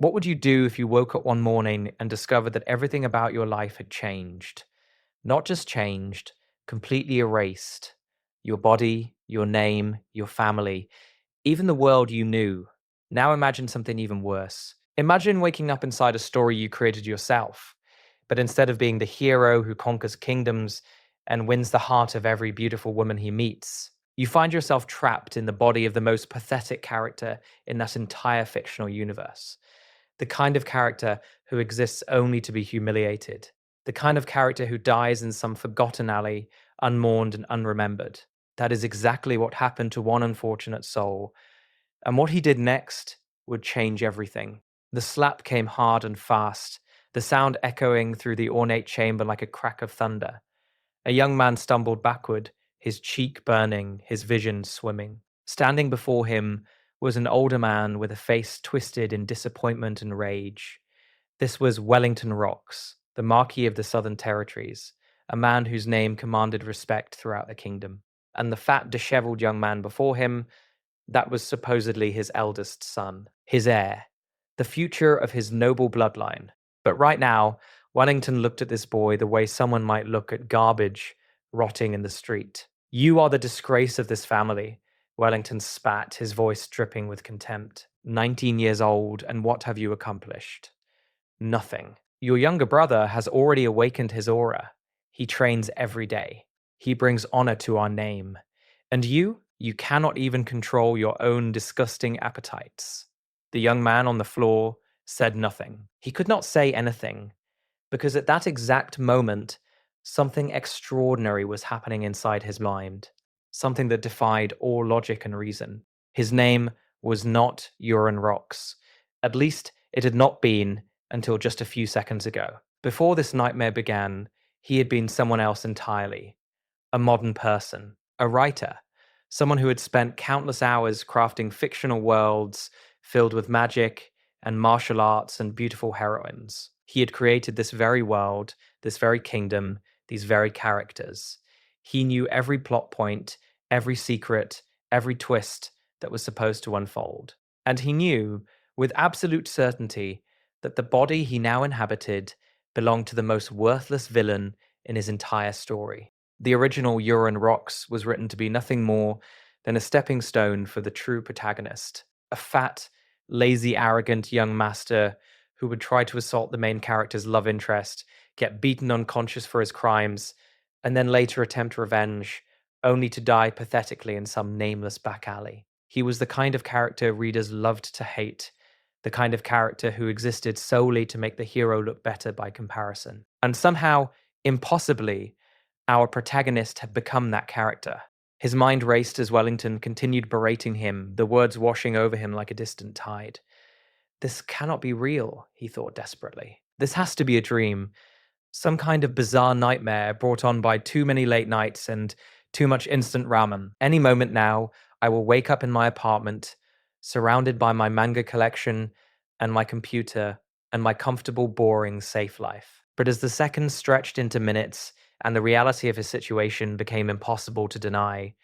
What would you do if you woke up one morning and discovered that everything about your life had changed? Not just changed, completely erased. Your body, your name, your family, even the world you knew. Now imagine something even worse. Imagine waking up inside a story you created yourself, but instead of being the hero who conquers kingdoms and wins the heart of every beautiful woman he meets, you find yourself trapped in the body of the most pathetic character in that entire fictional universe. The kind of character who exists only to be humiliated. The kind of character who dies in some forgotten alley, unmourned and unremembered. That is exactly what happened to one unfortunate soul. And what he did next would change everything. The slap came hard and fast, the sound echoing through the ornate chamber like a crack of thunder. A young man stumbled backward, his cheek burning, his vision swimming. Standing before him was an older man with a face twisted in disappointment and rage. This was Wellington Rocks, the Marquis of the Southern Territories, a man whose name commanded respect throughout the kingdom. And the fat, disheveled young man before him, that was supposedly his eldest son, his heir, the future of his noble bloodline. But right now, Wellington looked at this boy the way someone might look at garbage rotting in the street. You are the disgrace of this family, Wellington spat, his voice dripping with contempt. 19 years old, and what have you accomplished? Nothing. Your younger brother has already awakened his aura. He trains every day. He brings honor to our name. And you cannot even control your own disgusting appetites. The young man on the floor said nothing. He could not say anything, because at that exact moment, something extraordinary was happening inside his mind, something that defied all logic and reason. His name was not Urine Rocks. At least it had not been until just a few seconds ago. Before this nightmare began, he had been someone else entirely. A modern person, a writer, someone who had spent countless hours crafting fictional worlds filled with magic and martial arts and beautiful heroines. He had created this very world, this very kingdom, these very characters. He knew every plot point, every secret, every twist that was supposed to unfold. And he knew, with absolute certainty, that the body he now inhabited belonged to the most worthless villain in his entire story. The original Urine Rocks was written to be nothing more than a stepping stone for the true protagonist, a fat, lazy, arrogant young master who would try to assault the main character's love interest, get beaten unconscious for his crimes, and then later attempt revenge, only to die pathetically in some nameless back alley. He was the kind of character readers loved to hate, the kind of character who existed solely to make the hero look better by comparison. And somehow, impossibly, our protagonist had become that character. His mind raced as Wellington continued berating him, the words washing over him like a distant tide. This cannot be real, he thought desperately. This has to be a dream, some kind of bizarre nightmare brought on by too many late nights and too much instant ramen. Any moment now, I will wake up in my apartment, surrounded by my manga collection and my computer and my comfortable, boring, safe life. But as the seconds stretched into minutes and the reality of his situation became impossible to deny,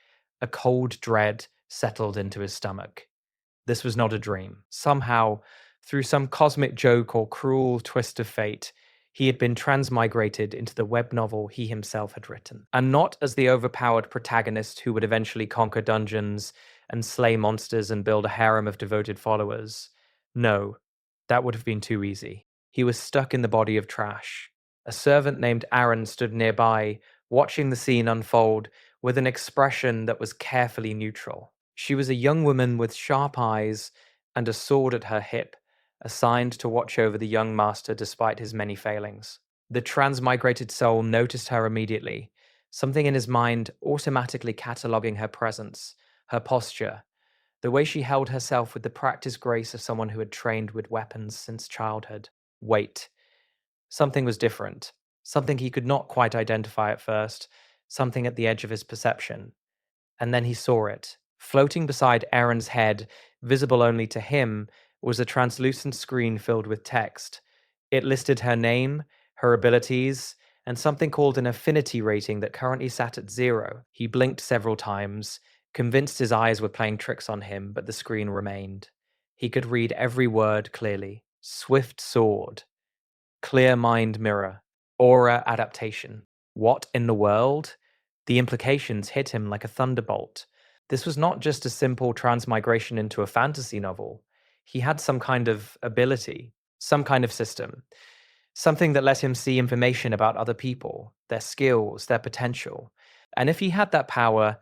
a cold dread settled into his stomach. This was not a dream. Somehow, through some cosmic joke or cruel twist of fate, he had been transmigrated into the web novel he himself had written. And not as the overpowered protagonist who would eventually conquer dungeons and slay monsters and build a harem of devoted followers. No, that would have been too easy. He was stuck in the body of trash. A servant named Aaron stood nearby, watching the scene unfold with an expression that was carefully neutral. She was a young woman with sharp eyes and a sword at her hip, assigned to watch over the young master despite his many failings. The transmigrated soul noticed her immediately, something in his mind automatically cataloguing her presence, her posture, the way she held herself with the practiced grace of someone who had trained with weapons since childhood. Wait. Something was different. Something he could not quite identify at first. Something at the edge of his perception. And then he saw it. Floating beside Aaron's head, visible only to him, was a translucent screen filled with text. It listed her name, her abilities, and something called an affinity rating that currently sat at 0. He blinked several times, convinced his eyes were playing tricks on him, but the screen remained. He could read every word clearly. swift sword, clear mind mirror, aura adaptation. What in the world? The implications hit him like a thunderbolt. This was not just a simple transmigration into a fantasy novel. He had some kind of ability, some kind of system, something that let him see information about other people, their skills, their potential. And if he had that power,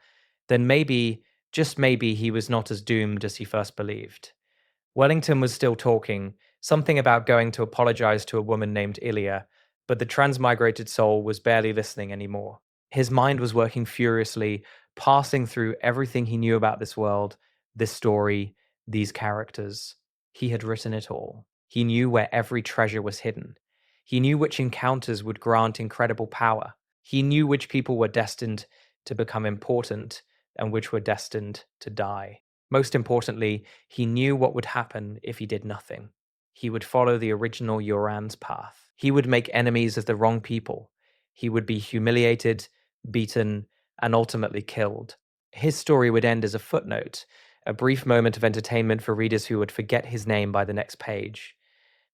then maybe, just maybe, he was not as doomed as he first believed. Wellington was still talking, something about going to apologize to a woman named Ilya, but the transmigrated soul was barely listening anymore. His mind was working furiously, passing through everything he knew about this world, this story, these characters. He had written it all. He knew where every treasure was hidden. He knew which encounters would grant incredible power. He knew which people were destined to become important and which were destined to die. Most importantly, he knew what would happen if he did nothing. He would follow the original Yoran's path. He would make enemies of the wrong people. He would be humiliated, beaten, and ultimately killed. His story would end as a footnote, a brief moment of entertainment for readers who would forget his name by the next page.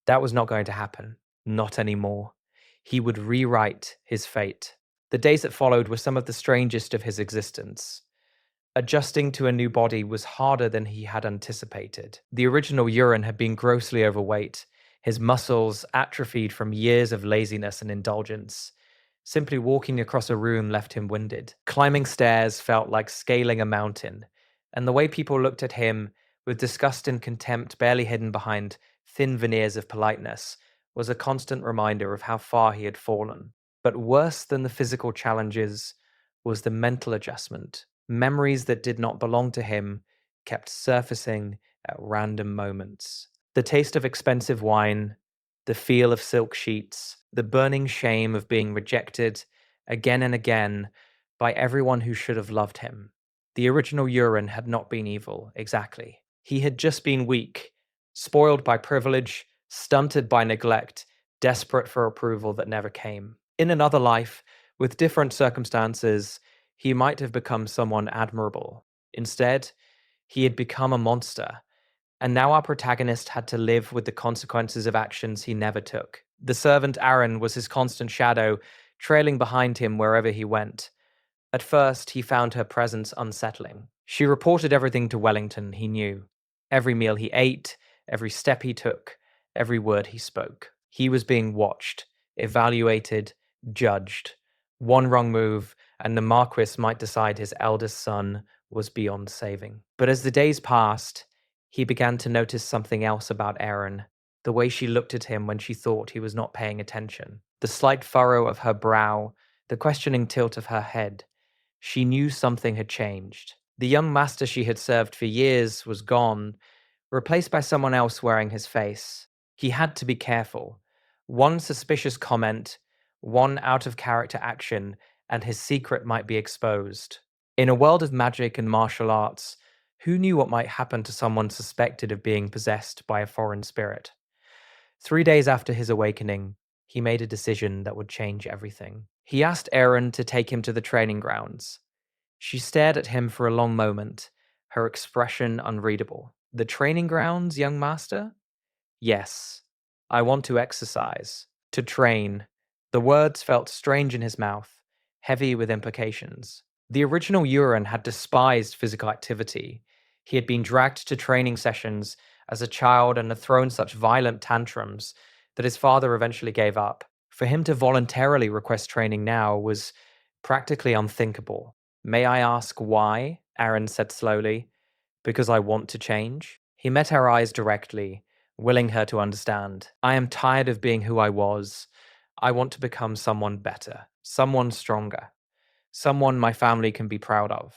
That was not going to happen. Not anymore. He would rewrite his fate. The days that followed were some of the strangest of his existence. Adjusting to a new body was harder than he had anticipated. The original Uran had been grossly overweight, his muscles atrophied from years of laziness and indulgence. Simply walking across a room left him winded. Climbing stairs felt like scaling a mountain, and the way people looked at him, with disgust and contempt barely hidden behind thin veneers of politeness, was a constant reminder of how far he had fallen. But worse than the physical challenges was the mental adjustment. Memories that did not belong to him kept surfacing at random moments. The taste of expensive wine, the feel of silk sheets, the burning shame of being rejected again and again by everyone who should have loved him. The original Uran had not been evil, exactly. He had just been weak, spoiled by privilege, stunted by neglect, desperate for approval that never came. In another life, with different circumstances, he might have become someone admirable. Instead, he had become a monster, and now our protagonist had to live with the consequences of actions he never took. The servant Aaron was his constant shadow, trailing behind him wherever he went. At first, he found her presence unsettling. She reported everything to Wellington, he knew. Every meal he ate, every step he took, every word he spoke. He was being watched, evaluated, judged. One wrong move, and the Marquis might decide his eldest son was beyond saving. But as the days passed, he began to notice something else about Erin, the way she looked at him when she thought he was not paying attention. The slight furrow of her brow, the questioning tilt of her head. She knew something had changed. The young master she had served for years was gone, replaced by someone else wearing his face. He had to be careful. One suspicious comment, one out-of-character action, and his secret might be exposed. In a world of magic and martial arts, who knew what might happen to someone suspected of being possessed by a foreign spirit? 3 days after his awakening, he made a decision that would change everything. He asked Erin to take him to the training grounds. She stared at him for a long moment, her expression unreadable. The training grounds, young master? Yes. I want to exercise. To train. The words felt strange in his mouth, heavy with implications. The original Uran had despised physical activity. He had been dragged to training sessions as a child and had thrown such violent tantrums that his father eventually gave up. For him to voluntarily request training now was practically unthinkable. May I ask why? Aaron said slowly. Because I want to change. He met her eyes directly, willing her to understand. I am tired of being who I was. I want to become someone better, someone stronger, someone my family can be proud of.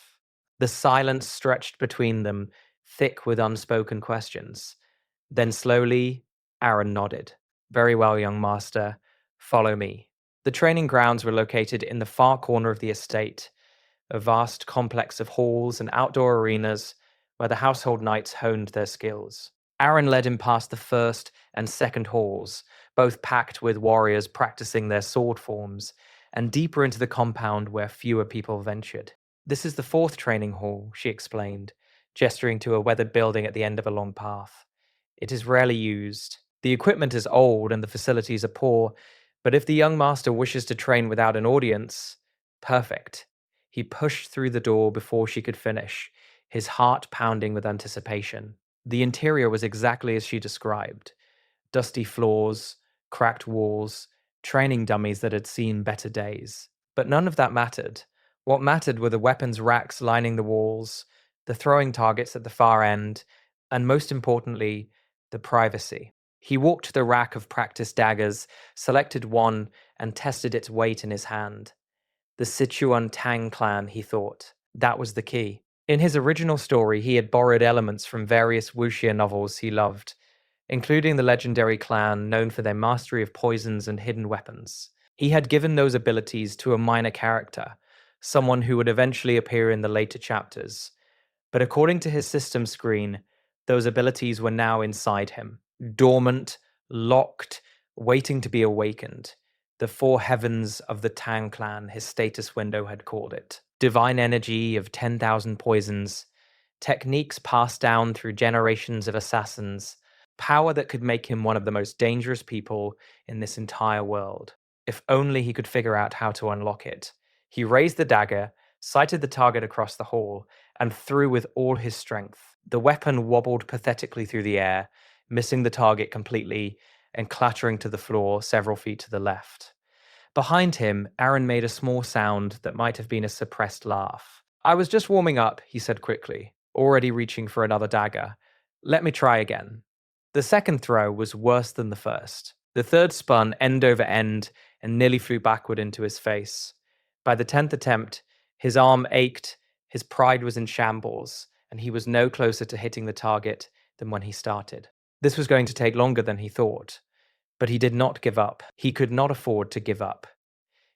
The silence stretched between them, thick with unspoken questions. Then slowly, Aaron nodded. Very well, young master. Follow me. The training grounds were located in the far corner of the estate, a vast complex of halls and outdoor arenas where the household knights honed their skills. Aaron led him past the first and second halls, both packed with warriors practicing their sword forms, and deeper into the compound where fewer people ventured. This is the fourth training hall, she explained, gesturing to a weathered building at the end of a long path. It is rarely used. The equipment is old and the facilities are poor, but if the young master wishes to train without an audience, perfect. He pushed through the door before she could finish, his heart pounding with anticipation. The interior was exactly as she described: dusty floors, cracked walls, training dummies that had seen better days. But none of that mattered. What mattered were the weapons racks lining the walls, the throwing targets at the far end, and most importantly, the privacy. He walked to the rack of practice daggers, selected one, and tested its weight in his hand. The Sichuan Tang Clan, he thought. That was the key. In his original story, he had borrowed elements from various wuxia novels he loved, including the legendary clan known for their mastery of poisons and hidden weapons. He had given those abilities to a minor character, someone who would eventually appear in the later chapters. But according to his system screen, those abilities were now inside him, dormant, locked, waiting to be awakened. The four heavens of the Tang clan, his status window had called it. Divine energy of 10,000 poisons, techniques passed down through generations of assassins, power that could make him one of the most dangerous people in this entire world. If only he could figure out how to unlock it. He raised the dagger, sighted the target across the hall, and threw with all his strength. The weapon wobbled pathetically through the air, missing the target completely and clattering to the floor several feet to the left. Behind him, Aaron made a small sound that might have been a suppressed laugh. "I was just warming up," he said quickly, already reaching for another dagger. "Let me try again." The second throw was worse than the first. The third spun end over end and nearly flew backward into his face. By the 10th attempt, his arm ached, his pride was in shambles, and he was no closer to hitting the target than when he started. This was going to take longer than he thought, but he did not give up. He could not afford to give up.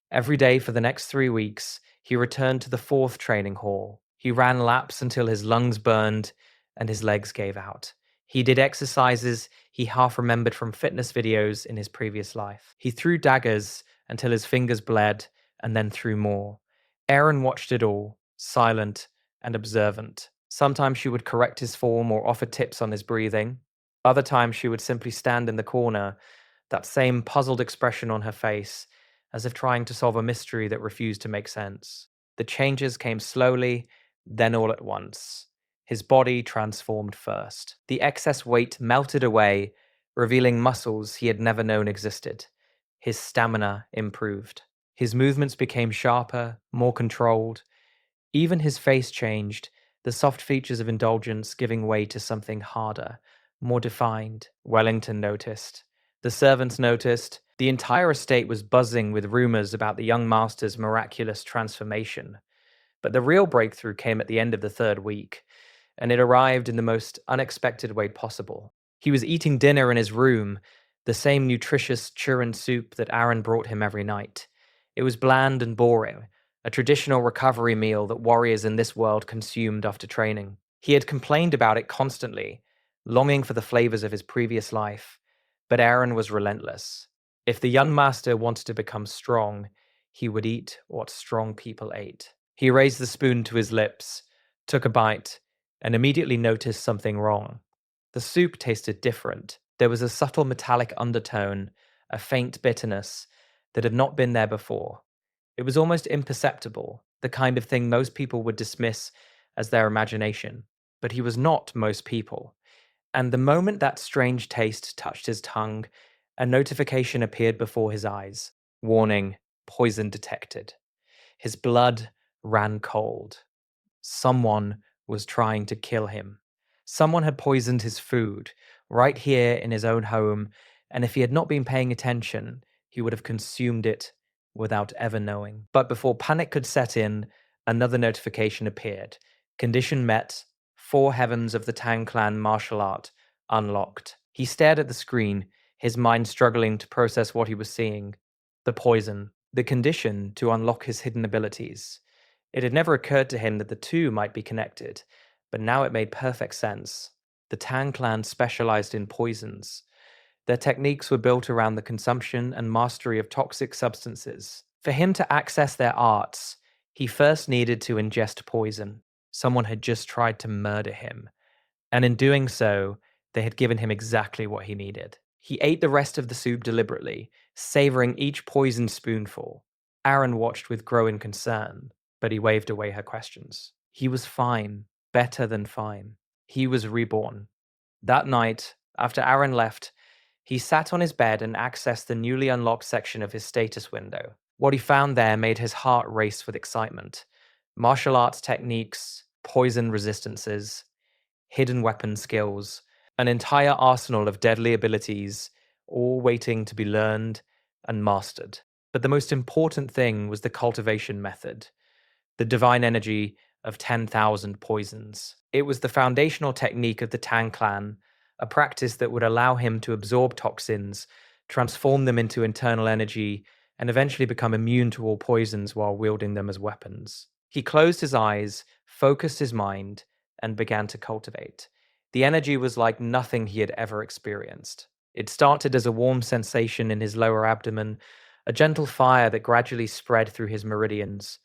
Every day for the next 3 weeks, he returned to the fourth training hall. He ran laps until his lungs burned and his legs gave out. He did exercises he half remembered from fitness videos in his previous life. He threw daggers until his fingers bled and then threw more. Aaron watched it all, silent and observant. Sometimes she would correct his form or offer tips on his breathing. Other times she would simply stand in the corner, that same puzzled expression on her face, as if trying to solve a mystery that refused to make sense. The changes came slowly, then all at once. His body transformed first. The excess weight melted away, revealing muscles he had never known existed. His stamina improved. His movements became sharper, more controlled. Even his face changed, the soft features of indulgence giving way to something harder, more defined. Wellington noticed. The servants noticed. The entire estate was buzzing with rumors about the young master's miraculous transformation. But the real breakthrough came at the end of the third week, and it arrived in the most unexpected way possible. He was eating dinner in his room, the same nutritious churn soup that Aaron brought him every night. It was bland and boring, a traditional recovery meal that warriors in this world consumed after training. He had complained about it constantly, longing for the flavors of his previous life, but Aaron was relentless. If the young master wanted to become strong, he would eat what strong people ate. He raised the spoon to his lips, took a bite, and immediately noticed something wrong. The soup tasted different. There was a subtle metallic undertone, a faint bitterness that had not been there before. It was almost imperceptible, the kind of thing most people would dismiss as their imagination. But he was not most people. And the moment that strange taste touched his tongue, a notification appeared before his eyes. Warning, poison detected. His blood ran cold. Someone was trying to kill him. Someone had poisoned his food, right here in his own home, and if he had not been paying attention, he would have consumed it without ever knowing. But before panic could set in, another notification appeared. Condition met, 4 heavens of the Tang Clan martial art unlocked. He stared at the screen, his mind struggling to process what he was seeing. The poison, the condition to unlock his hidden abilities. It had never occurred to him that the two might be connected, but now it made perfect sense. The Tang Clan specialized in poisons. Their techniques were built around the consumption and mastery of toxic substances. For him to access their arts, he first needed to ingest poison. Someone had just tried to murder him, and in doing so, they had given him exactly what he needed. He ate the rest of the soup deliberately, savoring each poisoned spoonful. Aaron watched with growing concern, but he waved away her questions. He was fine, better than fine. He was reborn. That night, after Aaron left, he sat on his bed and accessed the newly unlocked section of his status window. What he found there made his heart race with excitement. Martial arts techniques, poison resistances, hidden weapon skills, an entire arsenal of deadly abilities, all waiting to be learned and mastered. But the most important thing was the cultivation method, the divine energy of 10,000 poisons. It was the foundational technique of the Tang Clan, a practice that would allow him to absorb toxins, transform them into internal energy, and eventually become immune to all poisons while wielding them as weapons. He closed his eyes, focused his mind, and began to cultivate. The energy was like nothing he had ever experienced. It started as a warm sensation in his lower abdomen, a gentle fire that gradually spread through his meridians.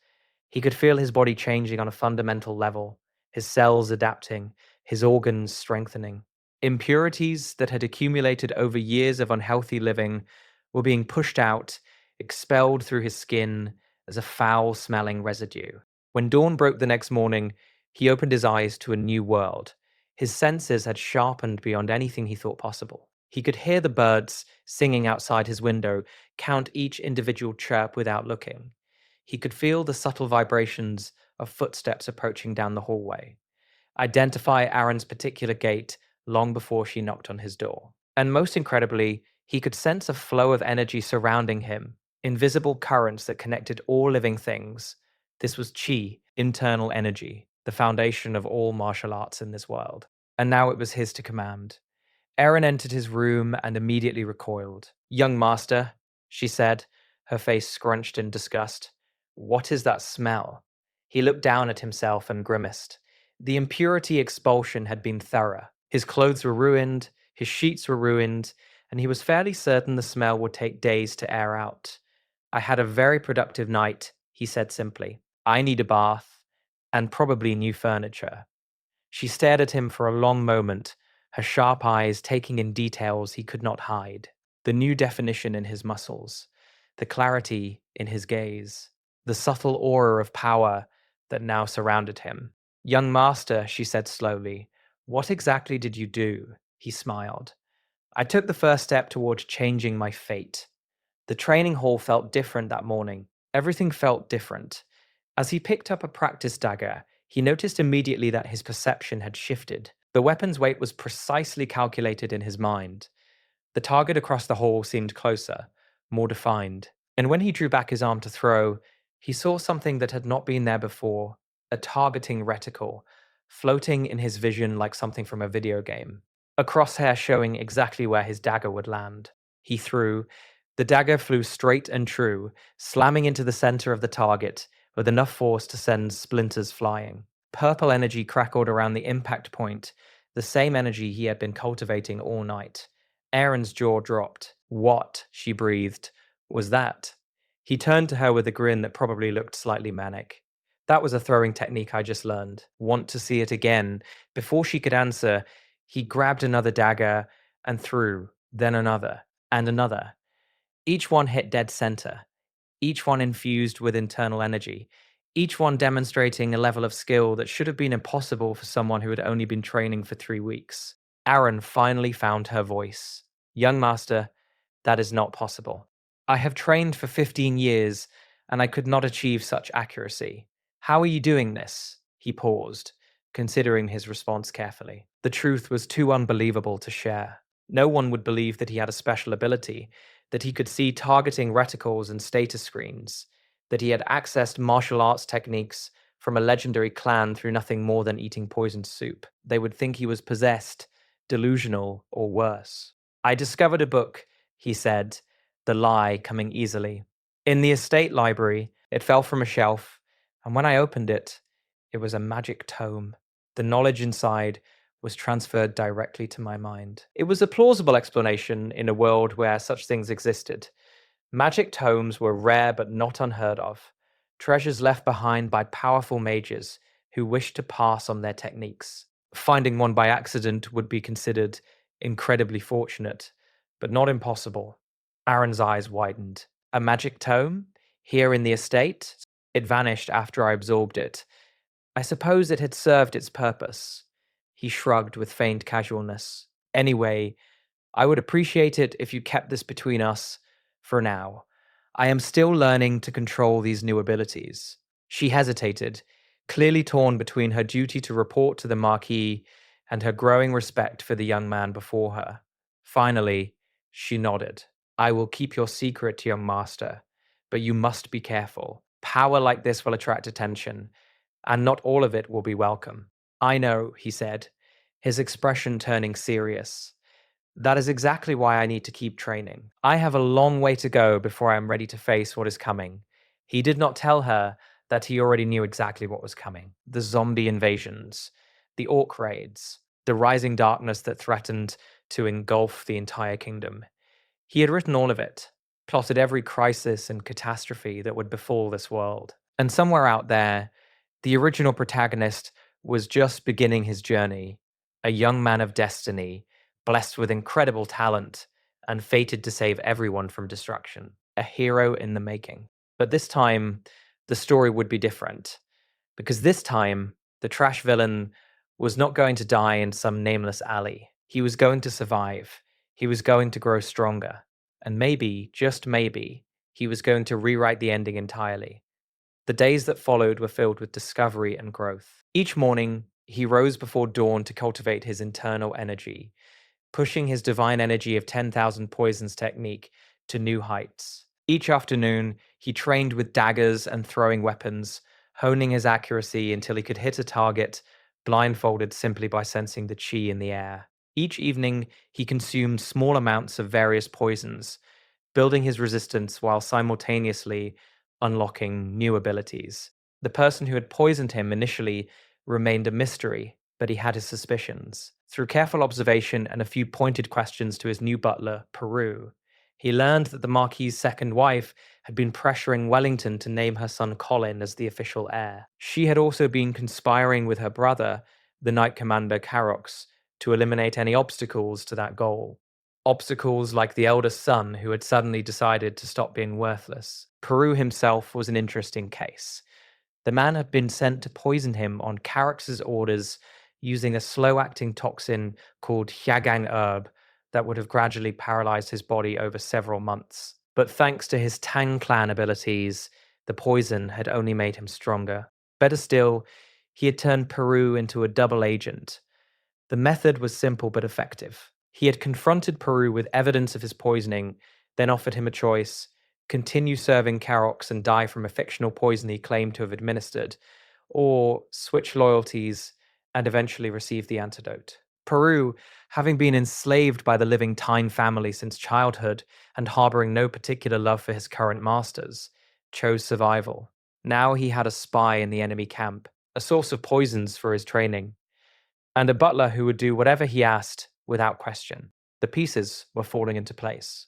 He could feel his body changing on a fundamental level, his cells adapting, his organs strengthening. Impurities that had accumulated over years of unhealthy living were being pushed out, expelled through his skin as a foul-smelling residue. When dawn broke the next morning, he opened his eyes to a new world. His senses had sharpened beyond anything he thought possible. He could hear the birds singing outside his window, count each individual chirp without looking. He could feel the subtle vibrations of footsteps approaching down the hallway, identify Aaron's particular gait long before she knocked on his door. And most incredibly, he could sense a flow of energy surrounding him, invisible currents that connected all living things. This was chi, internal energy, the foundation of all martial arts in this world. And now it was his to command. Aaron entered his room and immediately recoiled. "Young master," she said, her face scrunched in disgust. "What is that smell?" He looked down at himself and grimaced. The impurity expulsion had been thorough. His clothes were ruined, his sheets were ruined, and he was fairly certain the smell would take days to air out. "I had a very productive night," he said simply. "I need a bath, and probably new furniture." She stared at him for a long moment, her sharp eyes taking in details he could not hide. The new definition in his muscles, the clarity in his gaze, the subtle aura of power that now surrounded him. "Young master," she said slowly, "what exactly did you do?" He smiled. "I took the first step toward changing my fate." The training hall felt different that morning. Everything felt different. As he picked up a practice dagger, he noticed immediately that his perception had shifted. The weapon's weight was precisely calculated in his mind. The target across the hall seemed closer, more defined. And when he drew back his arm to throw, he saw something that had not been there before, a targeting reticle, floating in his vision like something from a video game. A crosshair showing exactly where his dagger would land. He threw. The dagger flew straight and true, slamming into the center of the target with enough force to send splinters flying. Purple energy crackled around the impact point, the same energy he had been cultivating all night. Aaron's jaw dropped. "What," she breathed, "was that?" He turned to her with a grin that probably looked slightly manic. "That was a throwing technique I just learned. Want to see it again?" Before she could answer, he grabbed another dagger and threw, then another, and another. Each one hit dead center, each one infused with internal energy, each one demonstrating a level of skill that should have been impossible for someone who had only been training for 3 weeks. Aaron finally found her voice. "Young master, that is not possible. I have trained for 15 years, and I could not achieve such accuracy. How are you doing this?" He paused, considering his response carefully. The truth was too unbelievable to share. No one would believe that he had a special ability, that he could see targeting reticles and status screens, that he had accessed martial arts techniques from a legendary clan through nothing more than eating poisoned soup. They would think he was possessed, delusional, or worse. "I discovered a book," he said, the lie coming easily. "In the estate library, it fell from a shelf, and when I opened it, it was a magic tome. The knowledge inside was transferred directly to my mind." It was a plausible explanation in a world where such things existed. Magic tomes were rare but not unheard of, treasures left behind by powerful mages who wished to pass on their techniques. Finding one by accident would be considered incredibly fortunate, but not impossible. Aaron's eyes widened. A magic tome? Here in the estate? It vanished after I absorbed it. I suppose it had served its purpose. He shrugged with feigned casualness. Anyway, I would appreciate it if you kept this between us for now. I am still learning to control these new abilities. She hesitated, clearly torn between her duty to report to the Marquis and her growing respect for the young man before her. Finally, she nodded. I will keep your secret, young master, but you must be careful. Power like this will attract attention, and not all of it will be welcome. I know, he said, his expression turning serious. That is exactly why I need to keep training. I have a long way to go before I am ready to face what is coming. He did not tell her that he already knew exactly what was coming. The zombie invasions, the orc raids, the rising darkness that threatened to engulf the entire kingdom. He had written all of it, plotted every crisis and catastrophe that would befall this world. And somewhere out there, the original protagonist was just beginning his journey, a young man of destiny, blessed with incredible talent and fated to save everyone from destruction. A hero in the making. But this time, the story would be different. Because this time, the trash villain was not going to die in some nameless alley. He was going to survive. He was going to grow stronger. And maybe, just maybe, he was going to rewrite the ending entirely. The days that followed were filled with discovery and growth. Each morning, he rose before dawn to cultivate his internal energy, pushing his divine energy of 10,000 poisons technique to new heights. Each afternoon, he trained with daggers and throwing weapons, honing his accuracy until he could hit a target, blindfolded simply by sensing the chi in the air. Each evening, he consumed small amounts of various poisons, building his resistance while simultaneously unlocking new abilities. The person who had poisoned him initially remained a mystery, but he had his suspicions. Through careful observation and a few pointed questions to his new butler, Peru, he learned that the Marquis's second wife had been pressuring Wellington to name her son Colin as the official heir. She had also been conspiring with her brother, the Knight Commander Carox, to eliminate any obstacles to that goal. Obstacles like the eldest son who had suddenly decided to stop being worthless. Peru himself was an interesting case. The man had been sent to poison him on Carox's orders using a slow-acting toxin called Hyagang herb that would have gradually paralyzed his body over several months. But thanks to his Tang Clan abilities, the poison had only made him stronger. Better still, he had turned Peru into a double agent. The method was simple but effective. He had confronted Peru with evidence of his poisoning, then offered him a choice: continue serving Carox and die from a fictional poison he claimed to have administered, or switch loyalties and eventually receive the antidote. Peru, having been enslaved by the living Tyne family since childhood and harboring no particular love for his current masters, chose survival. Now he had a spy in the enemy camp, a source of poisons for his training, and a butler who would do whatever he asked without question. The pieces were falling into place.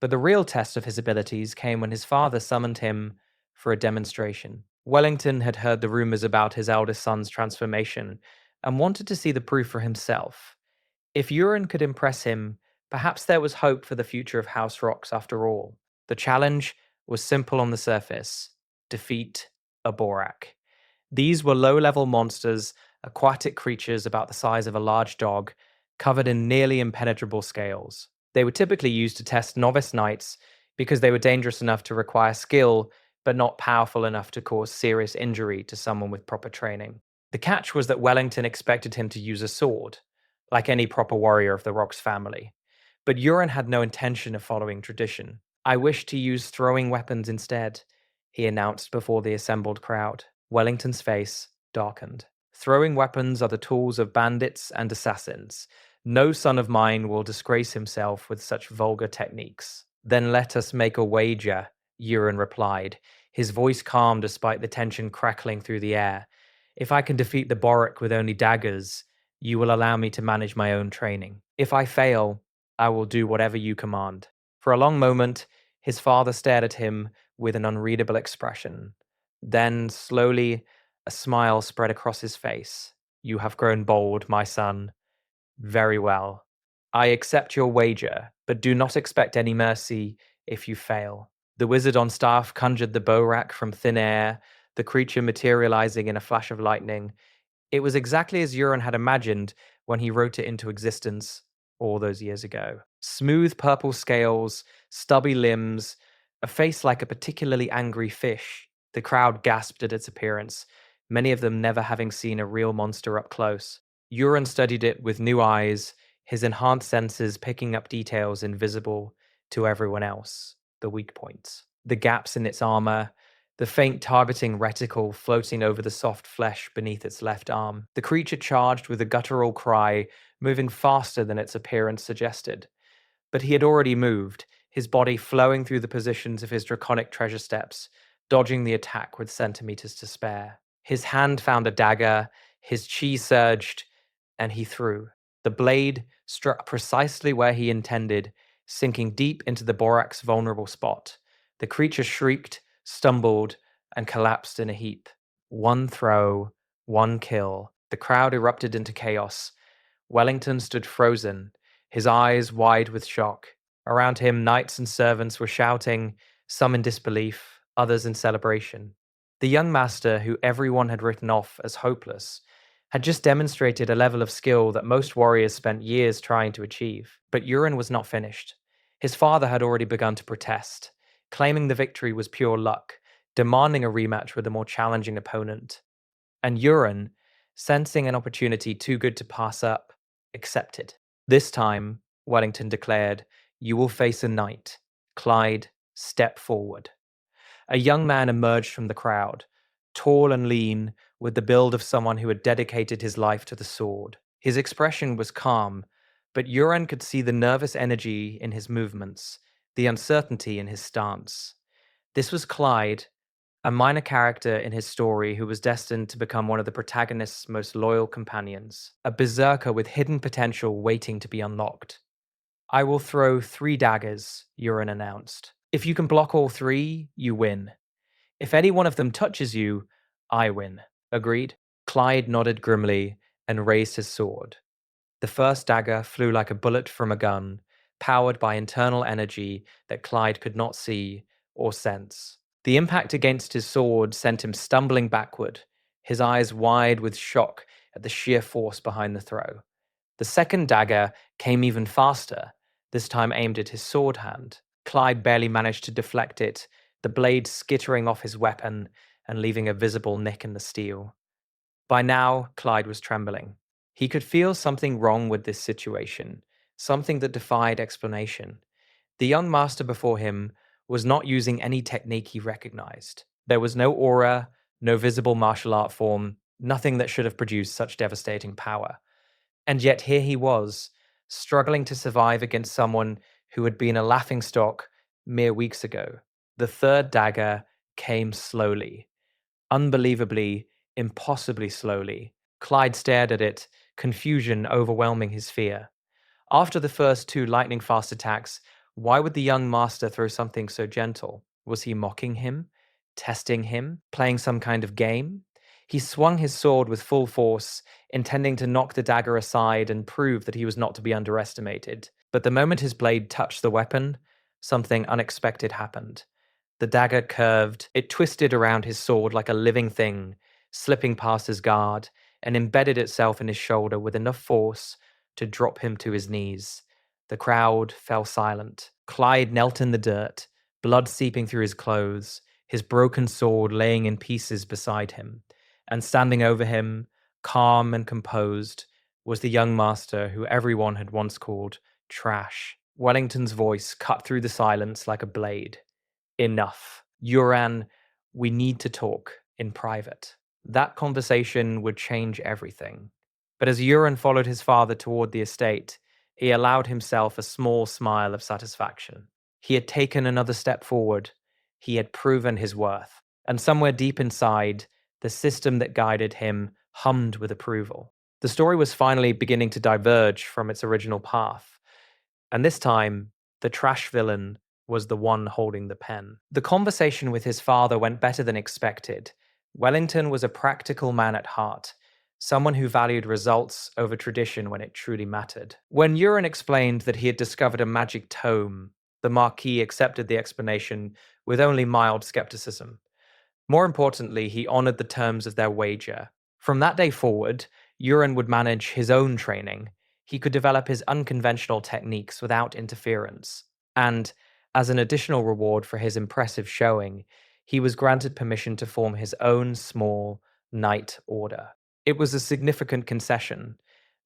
But the real test of his abilities came when his father summoned him for a demonstration. Wellington had heard the rumors about his eldest son's transformation and wanted to see the proof for himself. If Euron could impress him, perhaps there was hope for the future of House Rocks after all. The challenge was simple on the surface: defeat a Borak. These were low-level monsters, aquatic creatures about the size of a large dog, covered in nearly impenetrable scales. They were typically used to test novice knights because they were dangerous enough to require skill, but not powerful enough to cause serious injury to someone with proper training. The catch was that Wellington expected him to use a sword, like any proper warrior of the Rocks family. But Euron had no intention of following tradition. I wish to use throwing weapons instead, he announced before the assembled crowd. Wellington's face darkened. Throwing weapons are the tools of bandits and assassins. No son of mine will disgrace himself with such vulgar techniques. Then let us make a wager, Euron replied, his voice calm despite the tension crackling through the air. If I can defeat the Borak with only daggers, you will allow me to manage my own training. If I fail, I will do whatever you command. For a long moment, his father stared at him with an unreadable expression. Then, slowly, a smile spread across his face. You have grown bold, my son. Very well. I accept your wager, but do not expect any mercy if you fail. The wizard on staff conjured the bow rack from thin air, the creature materializing in a flash of lightning. It was exactly as Euron had imagined when he wrote it into existence all those years ago. Smooth purple scales, stubby limbs, a face like a particularly angry fish. The crowd gasped at its appearance, many of them never having seen a real monster up close. Euron studied it with new eyes, his enhanced senses picking up details invisible to everyone else, the weak points, the gaps in its armor, the faint targeting reticle floating over the soft flesh beneath its left arm. The creature charged with a guttural cry, moving faster than its appearance suggested. But he had already moved, his body flowing through the positions of his draconic treasure steps, dodging the attack with centimeters to spare. His hand found a dagger, his chi surged, and he threw. The blade struck precisely where he intended, sinking deep into the Borak's vulnerable spot. The creature shrieked, stumbled, and collapsed in a heap. One throw, one kill. The crowd erupted into chaos. Wellington stood frozen, his eyes wide with shock. Around him, knights and servants were shouting, some in disbelief, others in celebration. The young master, who everyone had written off as hopeless, had just demonstrated a level of skill that most warriors spent years trying to achieve. But Euron was not finished. His father had already begun to protest, claiming the victory was pure luck, demanding a rematch with a more challenging opponent. And Euron, sensing an opportunity too good to pass up, accepted. This time, Wellington declared, you will face a knight. Clyde, step forward. A young man emerged from the crowd, tall and lean, with the build of someone who had dedicated his life to the sword. His expression was calm, but Euron could see the nervous energy in his movements, the uncertainty in his stance. This was Clyde, a minor character in his story who was destined to become one of the protagonist's most loyal companions, a berserker with hidden potential waiting to be unlocked. I will throw 3 daggers, Euron announced. If you can block all 3, you win. If any one of them touches you, I win. Agreed? Clyde nodded grimly and raised his sword. The first dagger flew like a bullet from a gun, powered by internal energy that Clyde could not see or sense. The impact against his sword sent him stumbling backward, his eyes wide with shock at the sheer force behind the throw. The second dagger came even faster, this time aimed at his sword hand. Clyde barely managed to deflect it, the blade skittering off his weapon and leaving a visible nick in the steel. By now, Clyde was trembling. He could feel something wrong with this situation, something that defied explanation. The young master before him was not using any technique he recognized. There was no aura, no visible martial art form, nothing that should have produced such devastating power. And yet here he was, struggling to survive against someone who had been a laughingstock mere weeks ago. The third dagger came slowly, unbelievably, impossibly slowly. Clyde stared at it, confusion overwhelming his fear. After the first 2 lightning-fast attacks, why would the young master throw something so gentle? Was he mocking him? Testing him? Playing some kind of game? He swung his sword with full force, intending to knock the dagger aside and prove that he was not to be underestimated. But the moment his blade touched the weapon, something unexpected happened. The dagger curved, it twisted around his sword like a living thing, slipping past his guard, and embedded itself in his shoulder with enough force to drop him to his knees. The crowd fell silent. Clyde knelt in the dirt, blood seeping through his clothes, his broken sword laying in pieces beside him. And standing over him, calm and composed, was the young master who everyone had once called trash. Wellington's voice cut through the silence like a blade. Enough. Euron, we need to talk in private. That conversation would change everything. But as Euron followed his father toward the estate, he allowed himself a small smile of satisfaction. He had taken another step forward. He had proven his worth. And somewhere deep inside, the system that guided him hummed with approval. The story was finally beginning to diverge from its original path. And this time, the trash villain was the one holding the pen. The conversation with his father went better than expected. Wellington was a practical man at heart, someone who valued results over tradition when it truly mattered. When Euron explained that he had discovered a magic tome, the Marquis accepted the explanation with only mild skepticism. More importantly, he honored the terms of their wager. From that day forward, Euron would manage his own training. He could develop his unconventional techniques without interference. And, as an additional reward for his impressive showing, he was granted permission to form his own small Knight Order. It was a significant concession.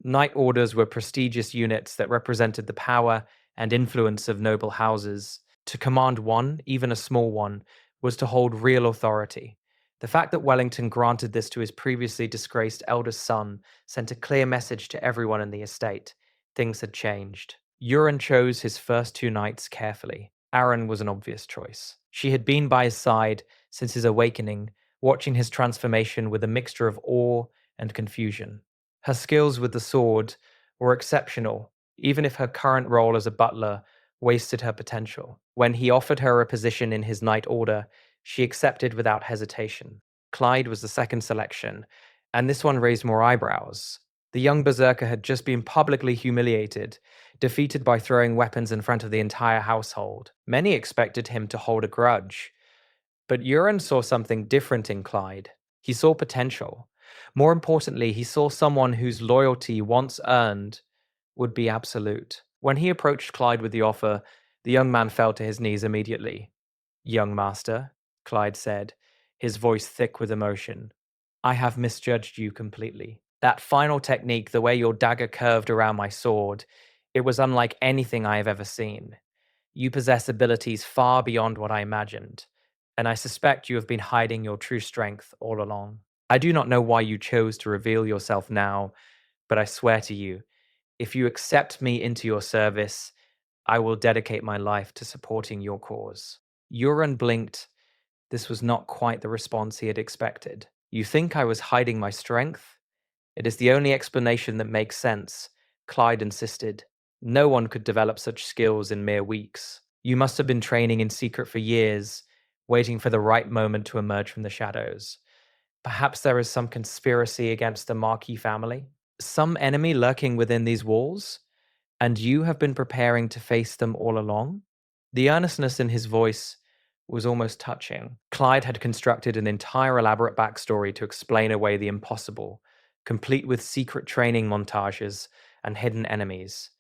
Knight Orders were prestigious units that represented the power and influence of noble houses. To command one, even a small one, was to hold real authority. The fact that Wellington granted this to his previously disgraced eldest son sent a clear message to everyone in the estate. Things had changed. Euron chose his first two knights carefully. Arryn was an obvious choice. She had been by his side since his awakening, watching his transformation with a mixture of awe and confusion. Her skills with the sword were exceptional, even if her current role as a butler wasted her potential. When he offered her a position in his knight order, she accepted without hesitation. Clyde was the second selection, and this one raised more eyebrows. The young berserker had just been publicly humiliated, defeated by throwing weapons in front of the entire household. Many expected him to hold a grudge. But Euron saw something different in Clyde. He saw potential. More importantly, he saw someone whose loyalty, once earned, would be absolute. When he approached Clyde with the offer, the young man fell to his knees immediately. "Young master," Clyde said, his voice thick with emotion, "I have misjudged you completely. That final technique, the way your dagger curved around my sword, it was unlike anything I have ever seen. You possess abilities far beyond what I imagined, and I suspect you have been hiding your true strength all along. I do not know why you chose to reveal yourself now, but I swear to you, if you accept me into your service, I will dedicate my life to supporting your cause." Euron blinked. This was not quite the response he had expected. "You think I was hiding my strength? It is the only explanation that makes sense," Clyde insisted. "No one could develop such skills in mere weeks. You must have been training in secret for years, waiting for the right moment to emerge from the shadows. Perhaps there is some conspiracy against the Marquis family? Some enemy lurking within these walls? And you have been preparing to face them all along?" The earnestness in his voice was almost touching. Clyde had constructed an entire elaborate backstory to explain away the impossible, complete with secret training montages and hidden enemies.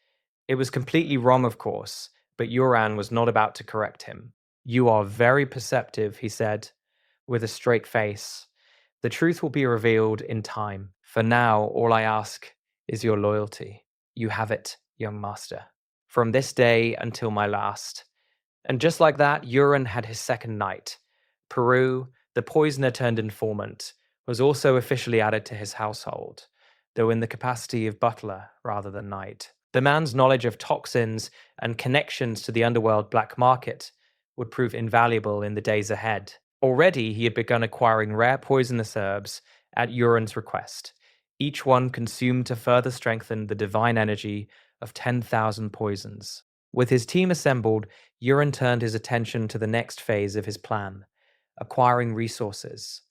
It was completely wrong, of course, but Euron was not about to correct him. "You are very perceptive," he said, with a straight face. "The truth will be revealed in time. For now, all I ask is your loyalty. You have it, young master. From this day until my last." And just like that, Euron had his second knight. Peru, the poisoner turned informant, was also officially added to his household, though in the capacity of butler rather than knight. The man's knowledge of toxins and connections to the underworld black market would prove invaluable in the days ahead. Already, he had begun acquiring rare poisonous herbs at Euron's request, each one consumed to further strengthen the divine energy of 10,000 poisons. With his team assembled, Euron turned his attention to the next phase of his plan, acquiring resources.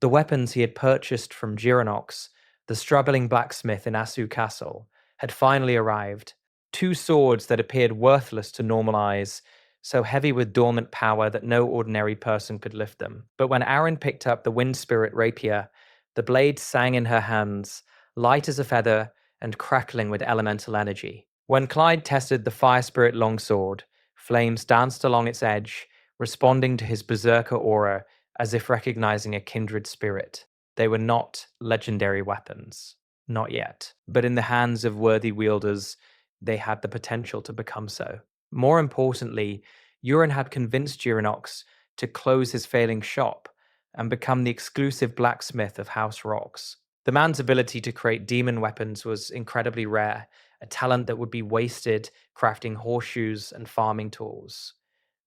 The weapons he had purchased from Giranox, the struggling blacksmith in Asu Castle, had finally arrived. Two swords that appeared worthless to normal eyes, so heavy with dormant power that no ordinary person could lift them. But when Arryn picked up the Wind Spirit rapier, the blade sang in her hands, light as a feather and crackling with elemental energy. When Clyde tested the Fire Spirit longsword, flames danced along its edge, responding to his berserker aura as if recognizing a kindred spirit. They were not legendary weapons. Not yet. But in the hands of worthy wielders, they had the potential to become so. More importantly, Euron had convinced Giranox to close his failing shop and become the exclusive blacksmith of House Rocks. The man's ability to create demon weapons was incredibly rare, a talent that would be wasted crafting horseshoes and farming tools.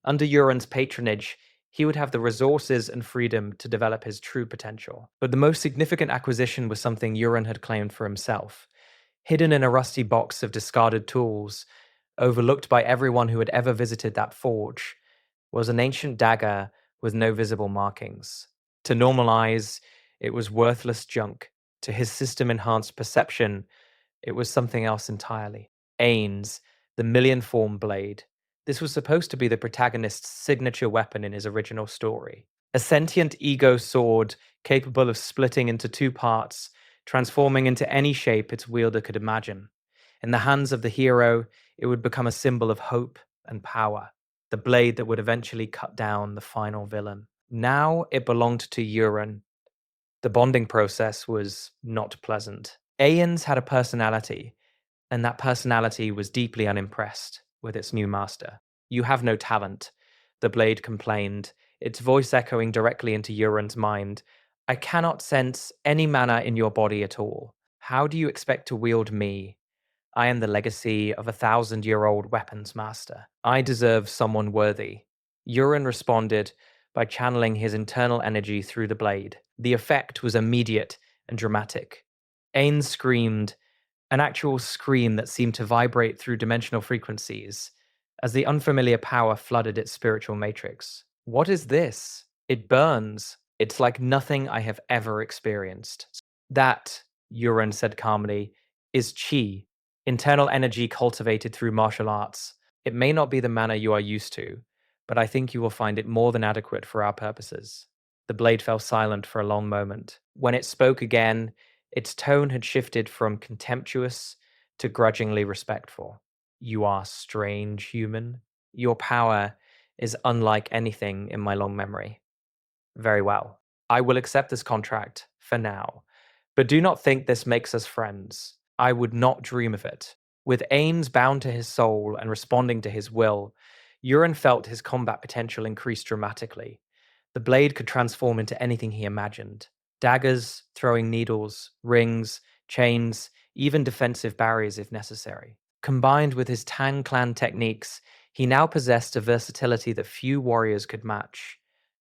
Under Euron's patronage, he would have the resources and freedom to develop his true potential. But the most significant acquisition was something Euron had claimed for himself. Hidden in a rusty box of discarded tools, overlooked by everyone who had ever visited that forge, was an ancient dagger with no visible markings. To normal eyes, it was worthless junk, To his system-enhanced perception, it was something else entirely. Ains, the million-form blade. This was supposed to be the protagonist's signature weapon in his original story. A sentient ego sword capable of splitting into two parts, transforming into any shape its wielder could imagine. In the hands of the hero, it would become a symbol of hope and power, the blade that would eventually cut down the final villain. Now it belonged to Euron. The bonding process was not pleasant. Aeon's had a personality, and that personality was deeply unimpressed with its new master. "You have no talent," the blade complained, its voice echoing directly into Euron's mind. "I cannot sense any mana in your body at all. How do you expect to wield me? I am the legacy of a 1,000-year-old weapons master. I deserve someone worthy." Euron responded by channeling his internal energy through the blade. The effect was immediate and dramatic. Ain screamed, an actual scream that seemed to vibrate through dimensional frequencies as the unfamiliar power flooded its spiritual matrix. "What is this? It burns. It's like nothing I have ever experienced." "That," Euron said calmly, "is chi, internal energy cultivated through martial arts. It may not be the manner you are used to, but I think you will find it more than adequate for our purposes." The blade fell silent for a long moment. When it spoke again, its tone had shifted from contemptuous to grudgingly respectful. "You are strange, human. Your power is unlike anything in my long memory. Very well. I will accept this contract for now. But do not think this makes us friends. I would not dream of it." With aims bound to his soul and responding to his will, Euron felt his combat potential increase dramatically. The blade could transform into anything he imagined. Daggers, throwing needles, rings, chains, even defensive barriers if necessary. Combined with his Tang Clan techniques, he now possessed a versatility that few warriors could match.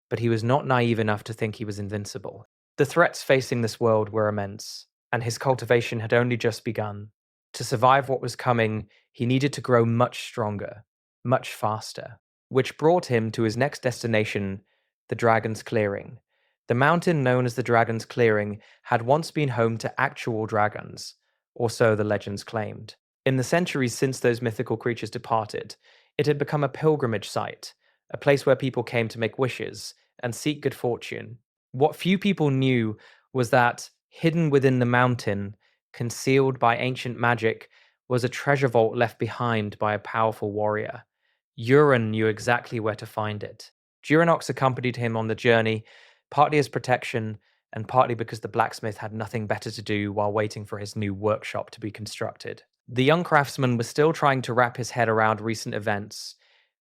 But he was not naive enough to think he was invincible. The threats facing this world were immense, and his cultivation had only just begun. To survive what was coming, he needed to grow much stronger, much faster, which brought him to his next destination, the Dragon's Clearing. The mountain known as the Dragon's Clearing had once been home to actual dragons, or so the legends claimed. In the centuries since those mythical creatures departed, it had become a pilgrimage site, a place where people came to make wishes and seek good fortune. What few people knew was that, hidden within the mountain, concealed by ancient magic, was a treasure vault left behind by a powerful warrior. Euron knew exactly where to find it. Duranox accompanied him on the journey, partly as protection, and partly because the blacksmith had nothing better to do while waiting for his new workshop to be constructed. The young craftsman was still trying to wrap his head around recent events,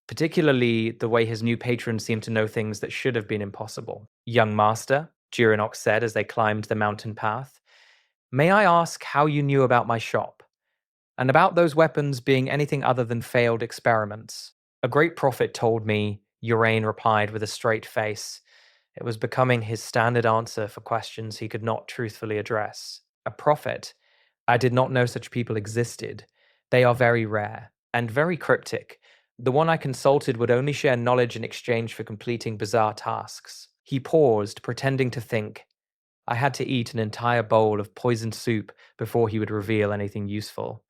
particularly the way his new patron seemed to know things that should have been impossible. "Young master," Duranox said as they climbed the mountain path, "may I ask how you knew about my shop? And about those weapons being anything other than failed experiments?" "A great prophet told me," Urain replied with a straight face. It was becoming his standard answer for questions he could not truthfully address. "A prophet? I did not know such people existed. They are very rare, and very cryptic. The one I consulted would only share knowledge in exchange for completing bizarre tasks." He paused, pretending to think. I had to eat an entire bowl of poisoned soup before he would reveal anything useful.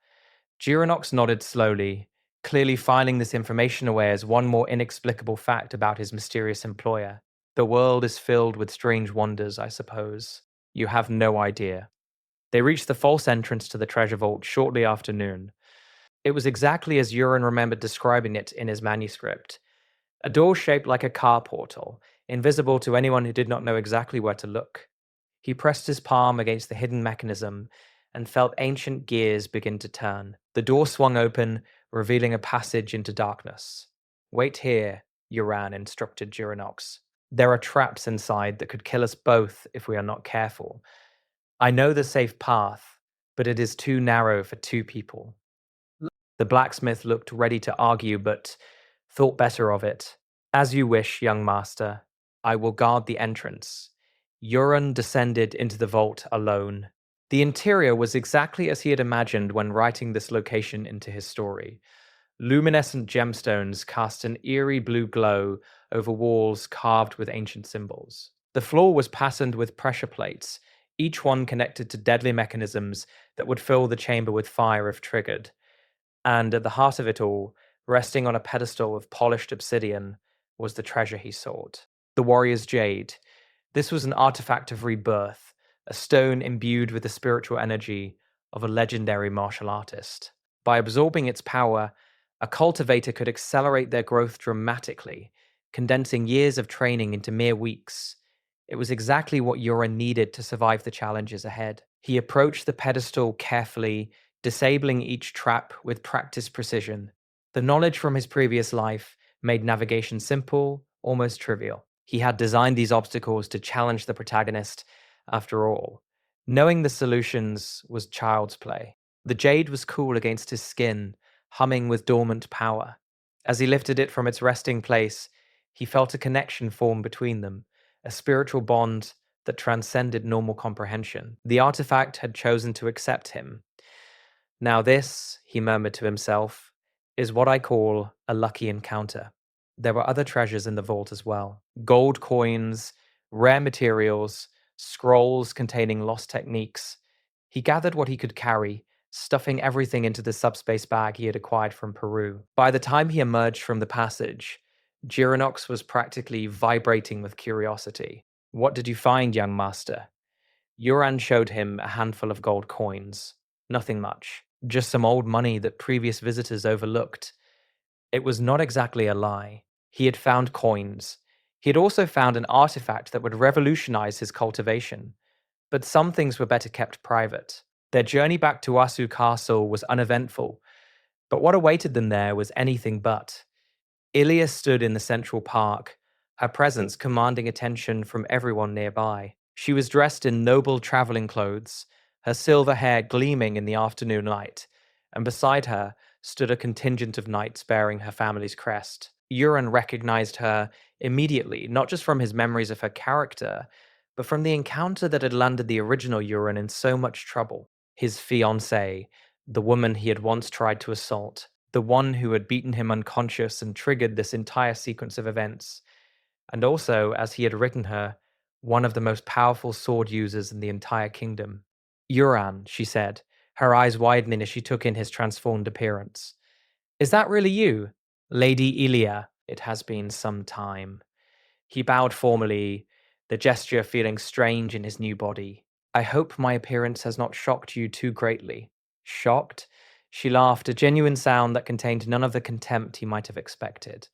Duranox nodded slowly, clearly filing this information away as one more inexplicable fact about his mysterious employer. "The world is filled with strange wonders, I suppose. You have no idea." They reached the false entrance to the treasure vault shortly after noon. It was exactly as Euron remembered describing it in his manuscript. A door shaped like a car portal, invisible to anyone who did not know exactly where to look. He pressed his palm against the hidden mechanism and felt ancient gears begin to turn. The door swung open, revealing a passage into darkness. "Wait here," Euron instructed Duranox. "There are traps inside that could kill us both if we are not careful. I know the safe path, but it is too narrow for two people." The blacksmith looked ready to argue, but thought better of it. "As you wish, young master. I will guard the entrance." Euron descended into the vault alone. The interior was exactly as he had imagined when writing this location into his story. Luminescent gemstones cast an eerie blue glow over walls carved with ancient symbols. The floor was patterned with pressure plates, each one connected to deadly mechanisms that would fill the chamber with fire if triggered. And at the heart of it all, resting on a pedestal of polished obsidian, was the treasure he sought. The warrior's jade. This was an artifact of rebirth, a stone imbued with the spiritual energy of a legendary martial artist. By absorbing its power, a cultivator could accelerate their growth dramatically, condensing years of training into mere weeks. It was exactly what Yura needed to survive the challenges ahead. He approached the pedestal carefully, disabling each trap with practiced precision. The knowledge from his previous life made navigation simple, almost trivial. He had designed these obstacles to challenge the protagonist, after all. Knowing the solutions was child's play. The jade was cool against his skin, humming with dormant power. As he lifted it from its resting place, he felt a connection form between them, a spiritual bond that transcended normal comprehension. The artifact had chosen to accept him. Now this, he murmured to himself, is what I call a lucky encounter. There were other treasures in the vault as well. Gold coins, rare materials, scrolls containing lost techniques. He gathered what he could carry, stuffing everything into the subspace bag he had acquired from Peru. By the time he emerged from the passage, Giranox was practically vibrating with curiosity. What did you find, young master? Yuran showed him a handful of gold coins. Nothing much, just some old money that previous visitors overlooked. It was not exactly a lie. He had found coins. He had also found an artifact that would revolutionize his cultivation. But some things were better kept private. Their journey back to Asu Castle was uneventful, but what awaited them there was anything but. Ilya stood in the central park, her presence commanding attention from everyone nearby. She was dressed in noble traveling clothes, her silver hair gleaming in the afternoon light, and beside her stood a contingent of knights bearing her family's crest. Yuran recognized her immediately, not just from his memories of her character, but from the encounter that had landed the original Yuran in so much trouble. His fiancée, the woman he had once tried to assault, the one who had beaten him unconscious and triggered this entire sequence of events, and also, as he had written her, one of the most powerful sword users in the entire kingdom. Yuran, she said, her eyes widening as she took in his transformed appearance. Is that really you? Lady Ilya, it has been some time. He bowed formally, the gesture feeling strange in his new body. I hope my appearance has not shocked you too greatly. Shocked? She laughed, a genuine sound that contained none of the contempt he might have expected.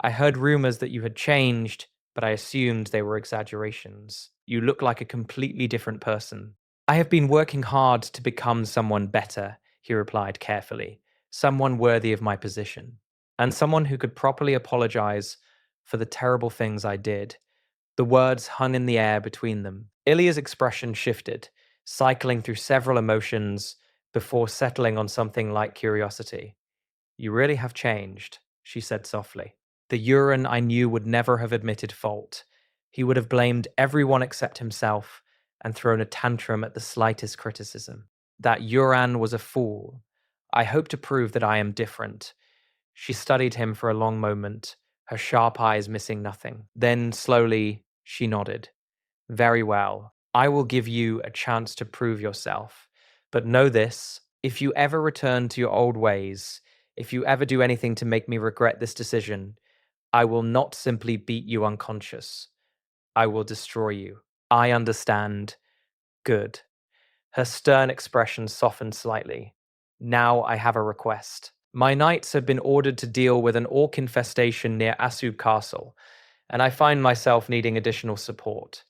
I heard rumors that you had changed, but I assumed they were exaggerations. You look like a completely different person. I have been working hard to become someone better, he replied carefully. Someone worthy of my position. And someone who could properly apologize for the terrible things I did. The words hung in the air between them. Ilya's expression shifted, cycling through several emotions before settling on something like curiosity. You really have changed, she said softly. The Yuran I knew would never have admitted fault. He would have blamed everyone except himself and thrown a tantrum at the slightest criticism. That Yuran was a fool. I hope to prove that I am different. She studied him for a long moment, her sharp eyes missing nothing. Then, slowly, she nodded. Very well. I will give you a chance to prove yourself. But know this, if you ever return to your old ways, if you ever do anything to make me regret this decision, I will not simply beat you unconscious. I will destroy you. I understand. Good. Her stern expression softened slightly. Now I have a request. My knights have been ordered to deal with an orc infestation near Asu Castle, and I find myself needing additional support.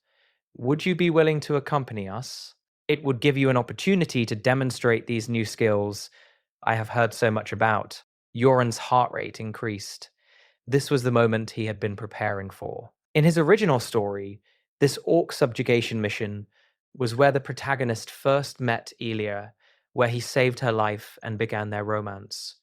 Would you be willing to accompany us? It would give you an opportunity to demonstrate these new skills I have heard so much about. Yoren's heart rate increased. This was the moment he had been preparing for. In his original story, this orc subjugation mission was where the protagonist first met Ilya, where he saved her life and began their romance.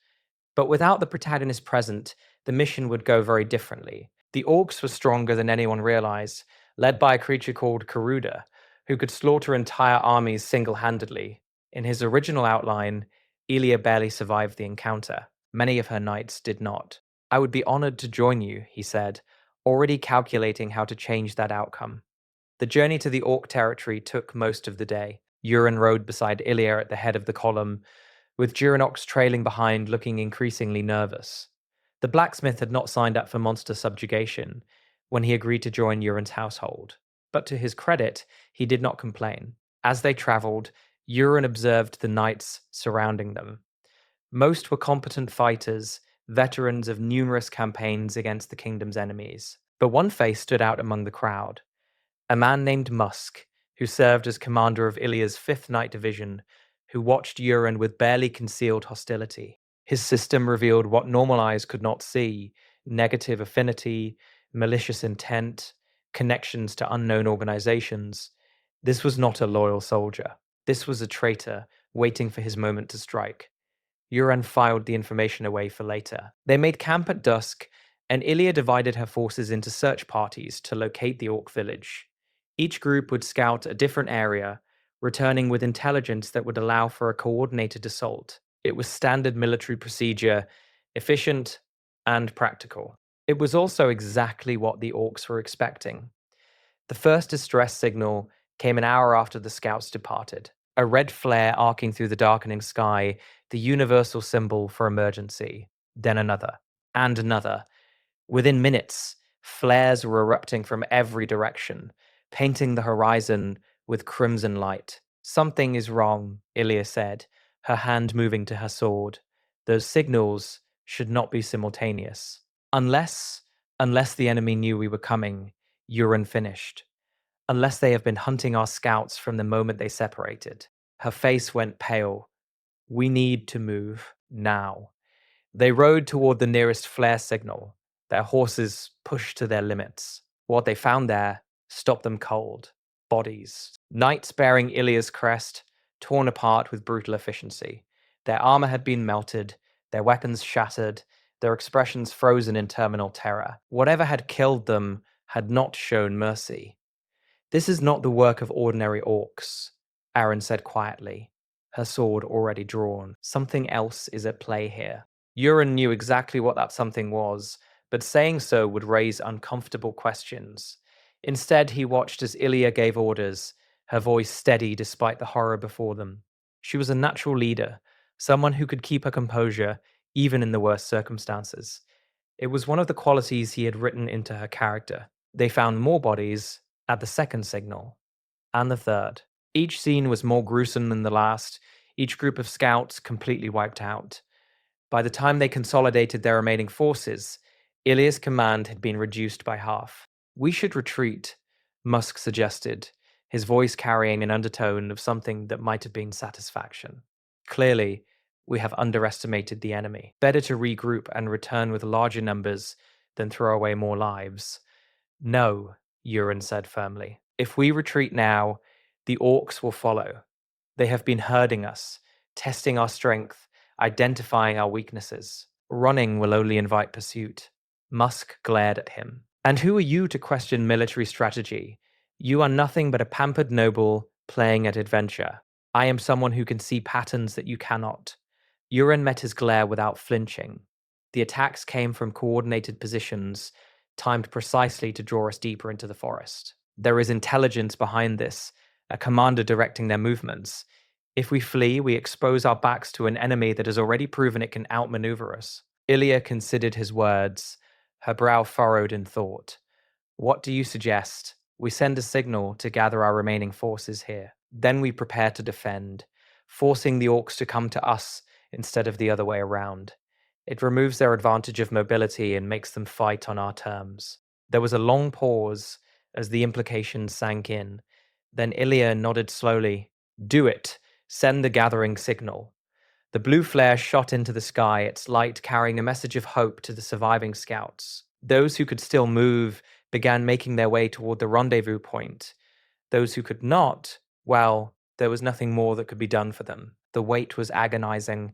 But without the protagonist present, the mission would go very differently. The orcs were stronger than anyone realized, led by a creature called Karuda, who could slaughter entire armies single-handedly. In his original outline, Ilya barely survived the encounter. Many of her knights did not. I would be honored to join you, he said, already calculating how to change that outcome. The journey to the Orc territory took most of the day. Euron rode beside Ilya at the head of the column, with Duranox trailing behind, looking increasingly nervous. The blacksmith had not signed up for monster subjugation when he agreed to join Euron's household, but to his credit, he did not complain. As they traveled, Euron observed the knights surrounding them. Most were competent fighters, veterans of numerous campaigns against the kingdom's enemies. But one face stood out among the crowd. A man named Musk, who served as commander of Ilya's 5th Night Division, who watched Euron with barely concealed hostility. His system revealed what normal eyes could not see: negative affinity, malicious intent, connections to unknown organizations. This was not a loyal soldier. This was a traitor waiting for his moment to strike. Euron filed the information away for later. They made camp at dusk, and Ilya divided her forces into search parties to locate the Orc village. Each group would scout a different area, returning with intelligence that would allow for a coordinated assault. It was standard military procedure, efficient and practical. It was also exactly what the Orcs were expecting. The first distress signal came an hour after the scouts departed. A red flare arcing through the darkening sky, the universal symbol for emergency. Then another, and another. Within minutes, flares were erupting from every direction, painting the horizon with crimson light. "Something is wrong," Ilya said, her hand moving to her sword. "Those signals should not be simultaneous." Unless the enemy knew we were coming," Euron finished. "Unless they have been hunting our scouts from the moment they separated." Her face went pale. "We need to move now." They rode toward the nearest flare signal, their horses pushed to their limits. What they found there stopped them cold. Bodies. Knights bearing Ilya's crest, torn apart with brutal efficiency. Their armor had been melted, their weapons shattered, their expressions frozen in terminal terror. Whatever had killed them had not shown mercy. "This is not the work of ordinary orcs," Aaron said quietly, her sword already drawn. "Something else is at play here." Euron knew exactly what that something was, but saying so would raise uncomfortable questions. Instead, he watched as Ilya gave orders, her voice steady despite the horror before them. She was a natural leader, someone who could keep her composure even in the worst circumstances. It was one of the qualities he had written into her character. They found more bodies at the second signal, and the third. Each scene was more gruesome than the last, each group of scouts completely wiped out. By the time they consolidated their remaining forces, Ilya's command had been reduced by half. "We should retreat," Musk suggested, his voice carrying an undertone of something that might have been satisfaction. "Clearly, we have underestimated the enemy. Better to regroup and return with larger numbers than throw away more lives." "No," Euron said firmly. "If we retreat now, the Orcs will follow. They have been herding us, testing our strength, identifying our weaknesses. Running will only invite pursuit." Musk glared at him. "And who are you to question military strategy? You are nothing but a pampered noble playing at adventure. I am someone who can see patterns that you cannot." Euron met his glare without flinching. The attacks came from coordinated positions, timed precisely to draw us deeper into the forest. There is intelligence behind this, a commander directing their movements. If we flee, we expose our backs to an enemy that has already proven it can outmaneuver us. Ilya considered his words, her brow furrowed in thought. "What do you suggest? We send a signal to gather our remaining forces here. Then we prepare to defend, forcing the Orcs to come to us instead of the other way around. It removes their advantage of mobility and makes them fight on our terms." There was a long pause as the implications sank in. Then Ilya nodded slowly. "Do it. Send the gathering signal." The blue flare shot into the sky, its light carrying a message of hope to the surviving scouts. Those who could still move began making their way toward the rendezvous point. Those who could not, well, there was nothing more that could be done for them. The wait was agonizing.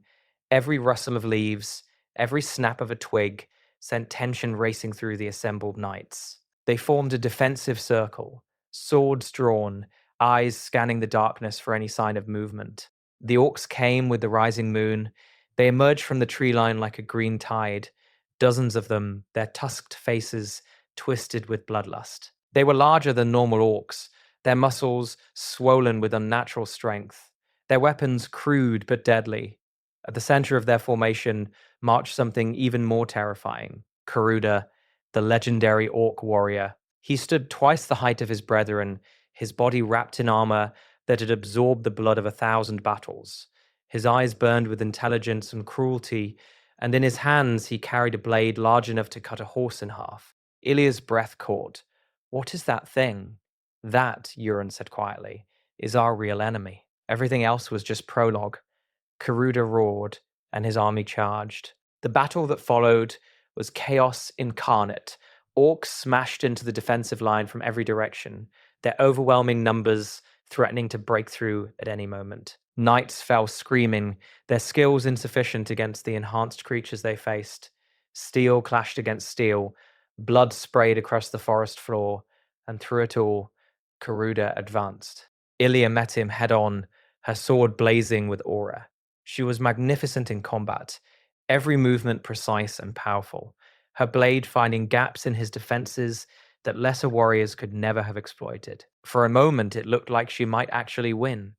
Every rustle of leaves, every snap of a twig sent tension racing through the assembled knights. They formed a defensive circle, swords drawn, eyes scanning the darkness for any sign of movement. The Orcs came with the rising moon. They emerged from the tree line like a green tide, dozens of them, their tusked faces twisted with bloodlust. They were larger than normal orcs, their muscles swollen with unnatural strength, their weapons crude but deadly. At the center of their formation marched something even more terrifying, Karuda, the legendary orc warrior. He stood twice the height of his brethren, his body wrapped in armor that had absorbed the blood of 1,000 battles. His eyes burned with intelligence and cruelty, and in his hands he carried a blade large enough to cut a horse in half. Ilya's breath caught. What is that thing? That, Euron said quietly, is our real enemy. Everything else was just prologue. Karuda roared, and his army charged. The battle that followed was chaos incarnate. Orcs smashed into the defensive line from every direction, their overwhelming numbers threatening to break through at any moment. Knights fell screaming, their skills insufficient against the enhanced creatures they faced. Steel clashed against steel, blood sprayed across the forest floor, and through it all, Karuda advanced. Ilya met him head on, her sword blazing with aura. She was magnificent in combat, every movement precise and powerful, her blade finding gaps in his defenses that lesser warriors could never have exploited. For a moment, it looked like she might actually win.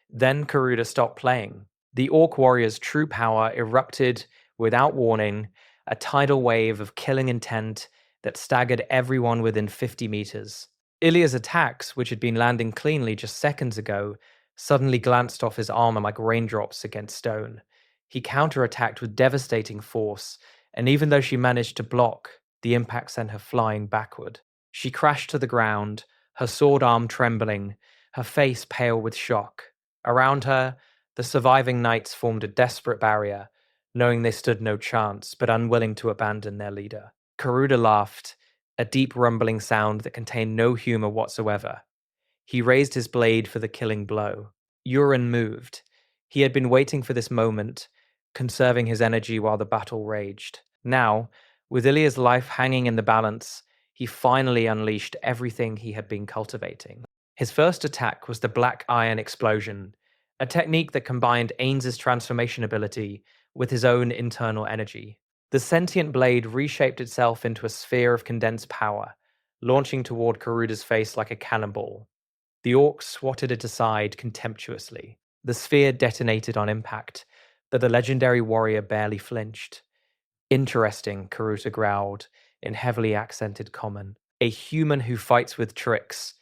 Then Karuda stopped playing. The orc warrior's true power erupted without warning, a tidal wave of killing intent that staggered everyone within 50 meters. Ilya's attacks, which had been landing cleanly just seconds ago, suddenly glanced off his armor like raindrops against stone. He counterattacked with devastating force, and even though she managed to block, the impact sent her flying backward. She crashed to the ground, her sword arm trembling, her face pale with shock. Around her, the surviving knights formed a desperate barrier, knowing they stood no chance, but unwilling to abandon their leader. Karuda laughed, a deep rumbling sound that contained no humor whatsoever. He raised his blade for the killing blow. Euron moved. He had been waiting for this moment, conserving his energy while the battle raged. Now, with Ilya's life hanging in the balance, he finally unleashed everything he had been cultivating. His first attack was the Black Iron Explosion, a technique that combined Ainz's transformation ability with his own internal energy. The sentient blade reshaped itself into a sphere of condensed power, launching toward Karuda's face like a cannonball. The orc swatted it aside contemptuously. The sphere detonated on impact, but the legendary warrior barely flinched. Interesting, Karuta growled, in heavily accented common. A human who fights with tricks,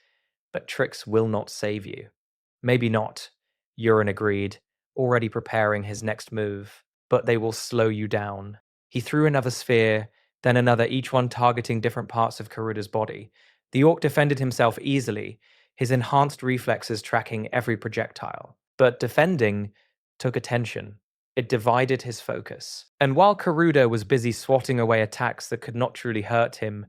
but tricks will not save you. Maybe not, Euron agreed, already preparing his next move, but they will slow you down. He threw another sphere, then another, each one targeting different parts of Karuda's body. The orc defended himself easily, his enhanced reflexes tracking every projectile. But defending took attention. It divided his focus. And while Karuda was busy swatting away attacks that could not truly hurt him,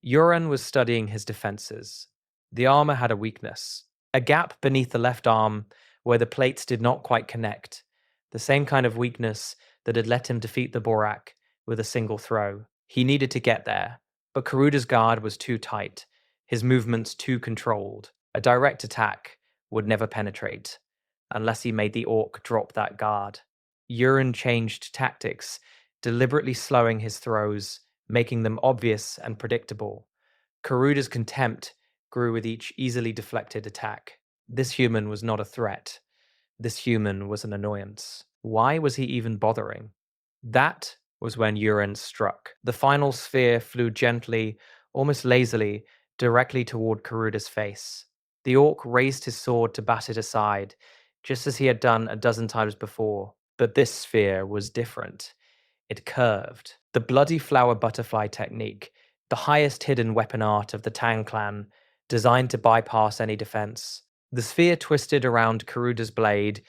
Euron was studying his defenses. The armor had a weakness, a gap beneath the left arm where the plates did not quite connect, the same kind of weakness that had let him defeat the Borak with a single throw. He needed to get there, but Karuda's guard was too tight, his movements too controlled. A direct attack would never penetrate, unless he made the orc drop that guard. Euron changed tactics, deliberately slowing his throws, making them obvious and predictable. Karuda's contempt grew with each easily deflected attack. This human was not a threat. This human was an annoyance. Why was he even bothering? That was when Euron struck. The final sphere flew gently, almost lazily, directly toward Karuda's face. The orc raised his sword to bat it aside, just as he had done a dozen times before. But this sphere was different. It curved. The bloody flower butterfly technique, the highest hidden weapon art of the Tang Clan, designed to bypass any defense. The sphere twisted around Karuda's blade,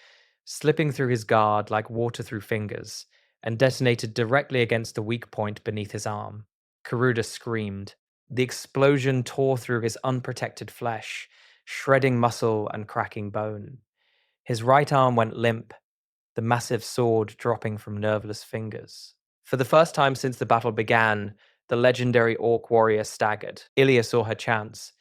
slipping through his guard like water through fingers, and detonated directly against the weak point beneath his arm. Karuda screamed. The explosion tore through his unprotected flesh, shredding muscle and cracking bone. His right arm went limp, the massive sword dropping from nerveless fingers. For the first time since the battle began, the legendary orc warrior staggered. Ilya saw her chance.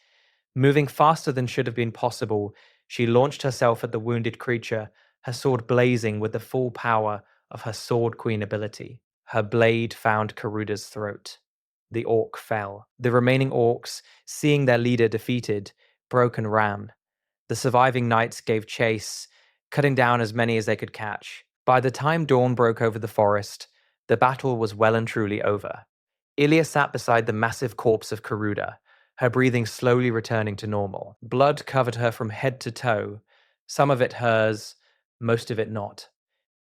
Moving faster than should have been possible, she launched herself at the wounded creature, her sword blazing with the full power of her Sword Queen ability. Her blade found Karuda's throat. the orc fell. The remaining orcs, seeing their leader defeated, broke and ran. The surviving knights gave chase, cutting down as many as they could catch. By the time dawn broke over the forest, the battle was well and truly over. Ilya sat beside the massive corpse of Karuda, her breathing slowly returning to normal. Blood covered her from head to toe, some of it hers, most of it not.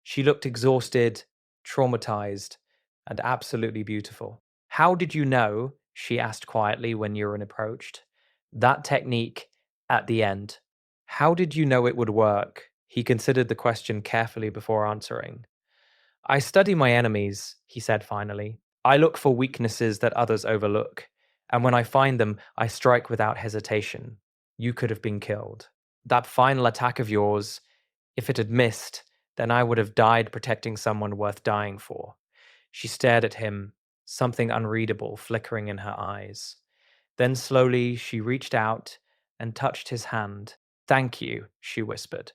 She looked exhausted, traumatized, and absolutely beautiful. How did you know? She asked quietly when Yurin approached. That technique at the end. How did you know it would work? He considered the question carefully before answering. I study my enemies, he said finally. I look for weaknesses that others overlook, and when I find them, I strike without hesitation. You could have been killed. That final attack of yours, if it had missed, then I would have died protecting someone worth dying for. She stared at him, something unreadable flickering in her eyes. Then slowly she reached out and touched his hand. Thank you, she whispered,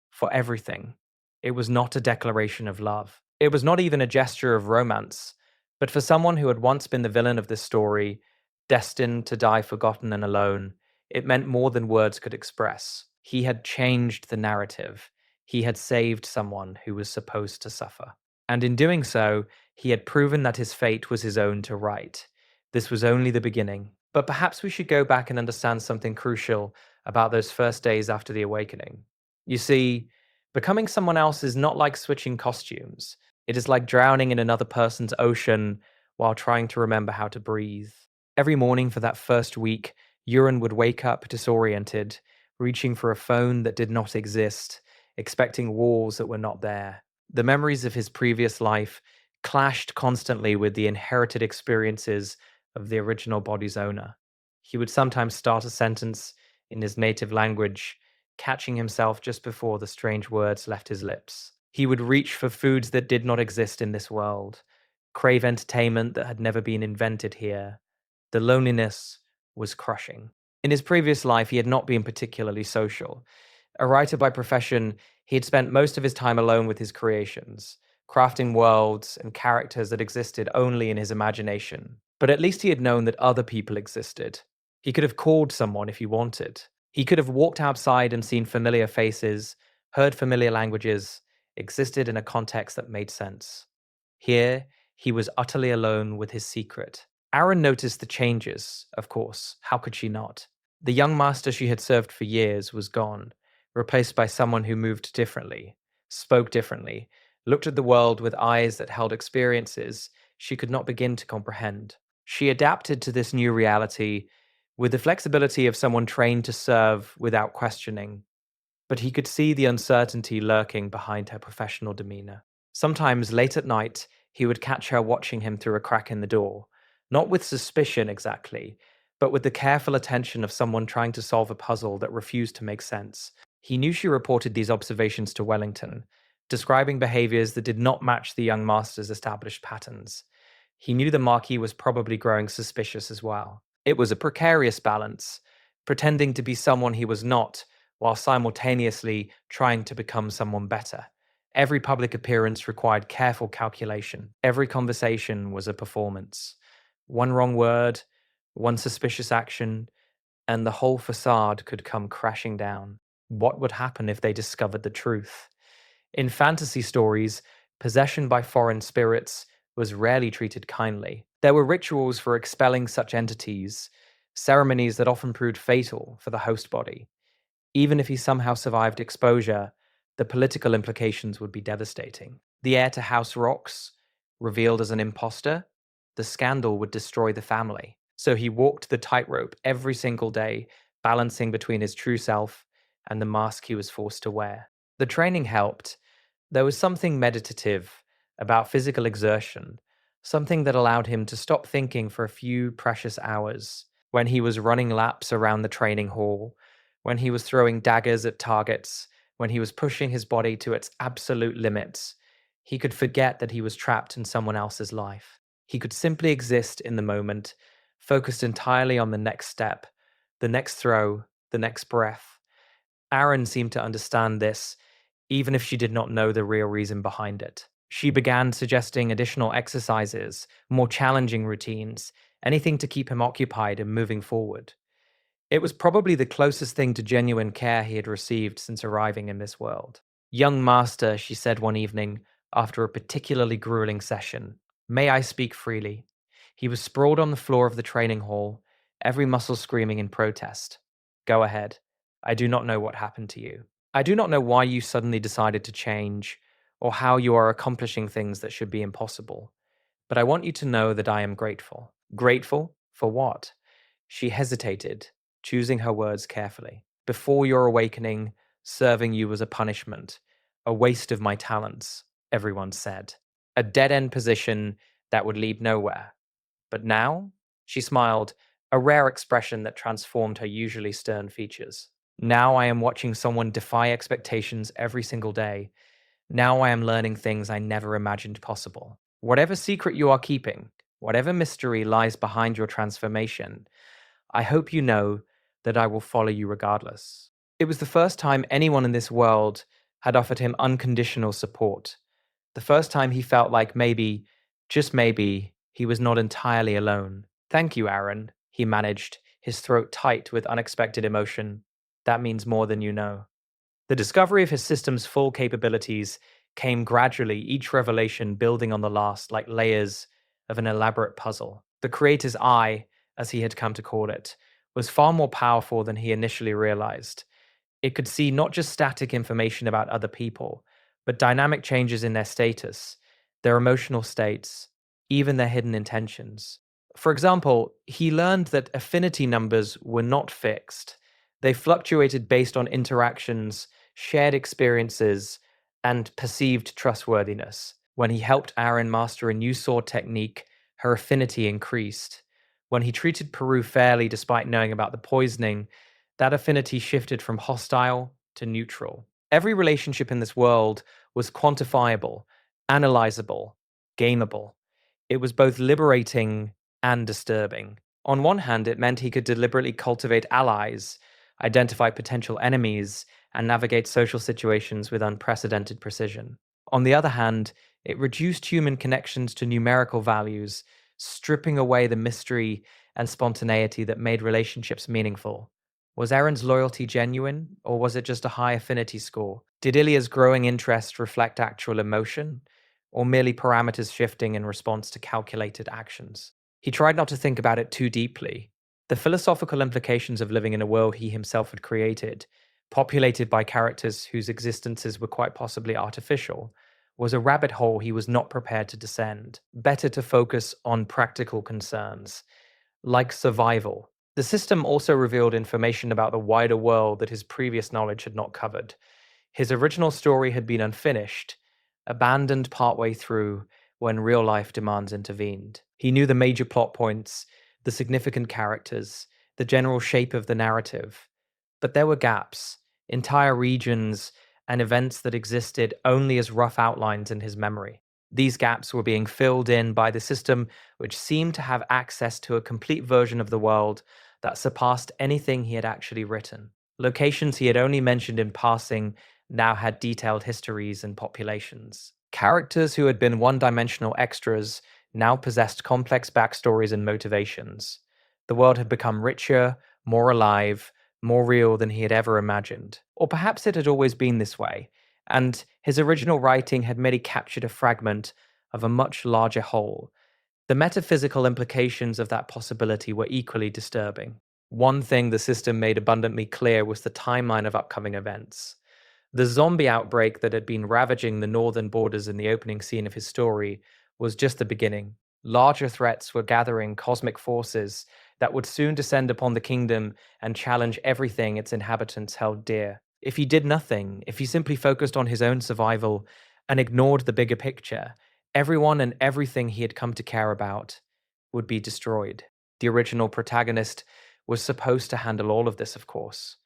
for everything. It was not a declaration of love. It was not even a gesture of romance. But for someone who had once been the villain of this story, destined to die forgotten and alone, it meant more than words could express. He had changed the narrative. He had saved someone who was supposed to suffer. And in doing so, he had proven that his fate was his own to write. This was only the beginning. But perhaps we should go back and understand something crucial about those first days after the awakening. You see, becoming someone else is not like switching costumes. It is like drowning in another person's ocean while trying to remember how to breathe. Every morning for that first week, Yurin would wake up disoriented, reaching for a phone that did not exist, expecting walls that were not there. The memories of his previous life clashed constantly with the inherited experiences of the original body's owner. He would sometimes start a sentence in his native language, catching himself just before the strange words left his lips. He would reach for foods that did not exist in this world, crave entertainment that had never been invented here. The loneliness was crushing. In his previous life, he had not been particularly social. A writer by profession, he had spent most of his time alone with his creations, crafting worlds and characters that existed only in his imagination. But at least he had known that other people existed. He could have called someone if he wanted. He could have walked outside and seen familiar faces, heard familiar languages, existed in a context that made sense. Here, he was utterly alone with his secret. Aaron noticed the changes, of course. How could she not? The young master she had served for years was gone, replaced by someone who moved differently, spoke differently, looked at the world with eyes that held experiences she could not begin to comprehend. She adapted to this new reality with the flexibility of someone trained to serve without questioning, but he could see the uncertainty lurking behind her professional demeanor. Sometimes late at night, he would catch her watching him through a crack in the door, not with suspicion exactly, but with the careful attention of someone trying to solve a puzzle that refused to make sense. He knew she reported these observations to Wellington, describing behaviors that did not match the young master's established patterns. He knew the Marquis was probably growing suspicious as well. It was a precarious balance, pretending to be someone he was not, while simultaneously trying to become someone better. Every public appearance required careful calculation. Every conversation was a performance. One wrong word, one suspicious action, and the whole facade could come crashing down. What would happen if they discovered the truth? In fantasy stories, possession by foreign spirits was rarely treated kindly. There were rituals for expelling such entities, ceremonies that often proved fatal for the host body. Even if he somehow survived exposure, the political implications would be devastating. The heir to House Rocks, revealed as an imposter, the scandal would destroy the family. So he walked the tightrope every single day, balancing between his true self and the mask he was forced to wear. The training helped. There was something meditative about physical exertion, something that allowed him to stop thinking for a few precious hours. When he was running laps around the training hall, when he was throwing daggers at targets, when he was pushing his body to its absolute limits, he could forget that he was trapped in someone else's life. He could simply exist in the moment, focused entirely on the next step, the next throw, the next breath. Aaron seemed to understand this, even if she did not know the real reason behind it. She began suggesting additional exercises, more challenging routines, anything to keep him occupied and moving forward. It was probably the closest thing to genuine care he had received since arriving in this world. "Young master," she said one evening after a particularly grueling session, "may I speak freely?" He was sprawled on the floor of the training hall, every muscle screaming in protest. "Go ahead. I do not know what happened to you. I do not know why you suddenly decided to change, or how you are accomplishing things that should be impossible. But I want you to know that I am grateful." Grateful? For what? She hesitated, choosing her words carefully. "Before your awakening, serving you was a punishment, a waste of my talents," everyone said. "A dead-end position that would lead nowhere. But now?" She smiled, a rare expression that transformed her usually stern features. "Now I am watching someone defy expectations every single day. Now I am learning things I never imagined possible. Whatever secret you are keeping, whatever mystery lies behind your transformation, I hope you know that I will follow you regardless." It was the first time anyone in this world had offered him unconditional support. The first time he felt like maybe, just maybe, he was not entirely alone. "Thank you, Aaron," he managed, his throat tight with unexpected emotion. "That means more than you know." The discovery of his system's full capabilities came gradually, each revelation building on the last like layers of an elaborate puzzle. The creator's eye, as he had come to call it, was far more powerful than he initially realized. It could see not just static information about other people, but dynamic changes in their status, their emotional states, even their hidden intentions. For example, he learned that affinity numbers were not fixed. They fluctuated based on interactions, shared experiences, and perceived trustworthiness. When he helped Aaron master a new sword technique, her affinity increased. When he treated Peru fairly despite knowing about the poisoning, that affinity shifted from hostile to neutral. Every relationship in this world was quantifiable, analyzable, gameable. It was both liberating and disturbing. On one hand, it meant he could deliberately cultivate allies, identify potential enemies, and navigate social situations with unprecedented precision. On the other hand, it reduced human connections to numerical values, stripping away the mystery and spontaneity that made relationships meaningful. Was Aaron's loyalty genuine, or was it just a high affinity score? Did Ilya's growing interest reflect actual emotion, or merely parameters shifting in response to calculated actions? He tried not to think about it too deeply. The philosophical implications of living in a world he himself had created, populated by characters whose existences were quite possibly artificial, was a rabbit hole he was not prepared to descend. Better to focus on practical concerns, like survival. The system also revealed information about the wider world that his previous knowledge had not covered. His original story had been unfinished, abandoned partway through when real life demands intervened. He knew the major plot points, the significant characters, the general shape of the narrative. But there were gaps, entire regions, and events that existed only as rough outlines in his memory. These gaps were being filled in by the system, which seemed to have access to a complete version of the world that surpassed anything he had actually written. Locations he had only mentioned in passing now had detailed histories and populations. Characters who had been one-dimensional extras now possessed complex backstories and motivations. The world had become richer, more alive, more real than he had ever imagined. Or perhaps it had always been this way, and his original writing had merely captured a fragment of a much larger whole. The metaphysical implications of that possibility were equally disturbing. One thing the system made abundantly clear was the timeline of upcoming events. The zombie outbreak that had been ravaging the northern borders in the opening scene of his story was just the beginning. Larger threats were gathering, cosmic forces that would soon descend upon the kingdom and challenge everything its inhabitants held dear. If he did nothing, if he simply focused on his own survival and ignored the bigger picture, everyone and everything he had come to care about would be destroyed. The original protagonist was supposed to handle all of this, of course.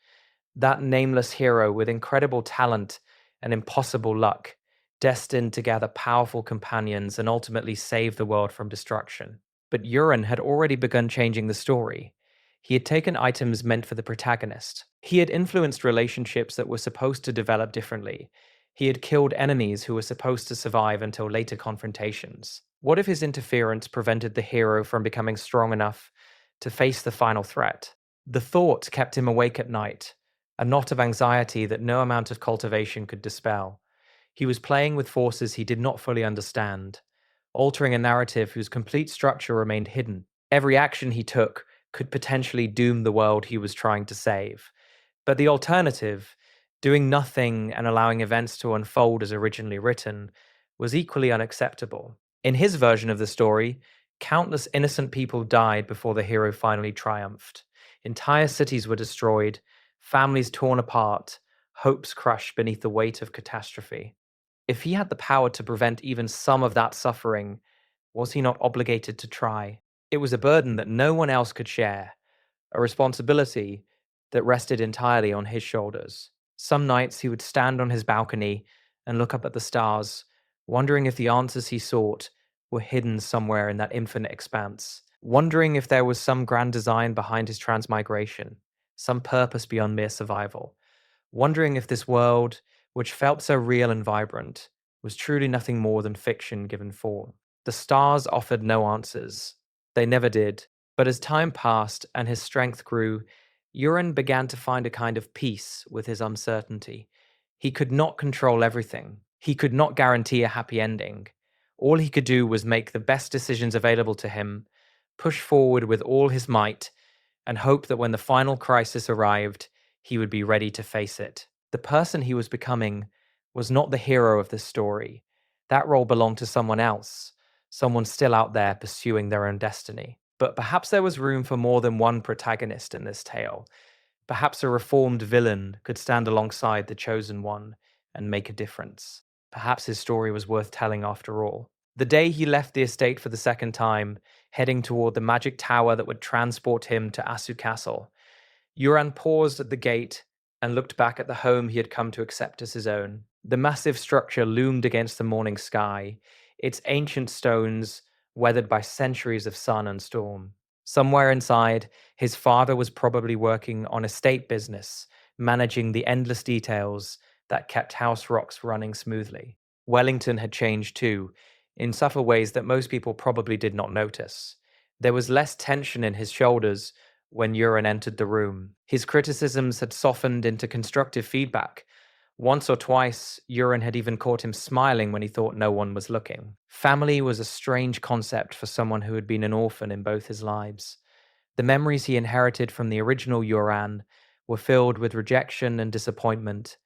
That nameless hero with incredible talent and impossible luck, destined to gather powerful companions and ultimately save the world from destruction. But Uran had already begun changing the story. He had taken items meant for the protagonist. He had influenced relationships that were supposed to develop differently. He had killed enemies who were supposed to survive until later confrontations. What if his interference prevented the hero from becoming strong enough to face the final threat? The thought kept him awake at night, a knot of anxiety that no amount of cultivation could dispel. He was playing with forces he did not fully understand, altering a narrative whose complete structure remained hidden. Every action he took could potentially doom the world he was trying to save. But the alternative, doing nothing and allowing events to unfold as originally written, was equally unacceptable. In his version of the story, countless innocent people died before the hero finally triumphed. Entire cities were destroyed, families torn apart, hopes crushed beneath the weight of catastrophe. If he had the power to prevent even some of that suffering, was he not obligated to try? It was a burden that no one else could share, a responsibility that rested entirely on his shoulders. Some nights he would stand on his balcony and look up at the stars, wondering if the answers he sought were hidden somewhere in that infinite expanse, wondering if there was some grand design behind his transmigration, some purpose beyond mere survival, wondering if this world, which felt so real and vibrant, was truly nothing more than fiction given form. The stars offered no answers. They never did. But as time passed and his strength grew, Urin began to find a kind of peace with his uncertainty. He could not control everything. He could not guarantee a happy ending. All he could do was make the best decisions available to him, push forward with all his might, and hope that when the final crisis arrived, he would be ready to face it. The person he was becoming was not the hero of this story. That role belonged to someone else, someone still out there pursuing their own destiny. But perhaps there was room for more than one protagonist in this tale. Perhaps a reformed villain could stand alongside the chosen one and make a difference. Perhaps his story was worth telling after all. The day he left the estate for the second time, heading toward the magic tower that would transport him to Asu Castle, Yuran paused at the gate and looked back at the home he had come to accept as his own. The massive structure loomed against the morning sky, its ancient stones weathered by centuries of sun and storm. Somewhere inside, his father was probably working on estate business, managing the endless details that kept House Rocks running smoothly. Wellington had changed too, in subtle ways that most people probably did not notice. There was less tension in his shoulders when Uran entered the room. His criticisms had softened into constructive feedback. Once or twice, Uran had even caught him smiling when he thought no one was looking. Family was a strange concept for someone who had been an orphan in both his lives. The memories he inherited from the original Uran were filled with rejection and disappointment,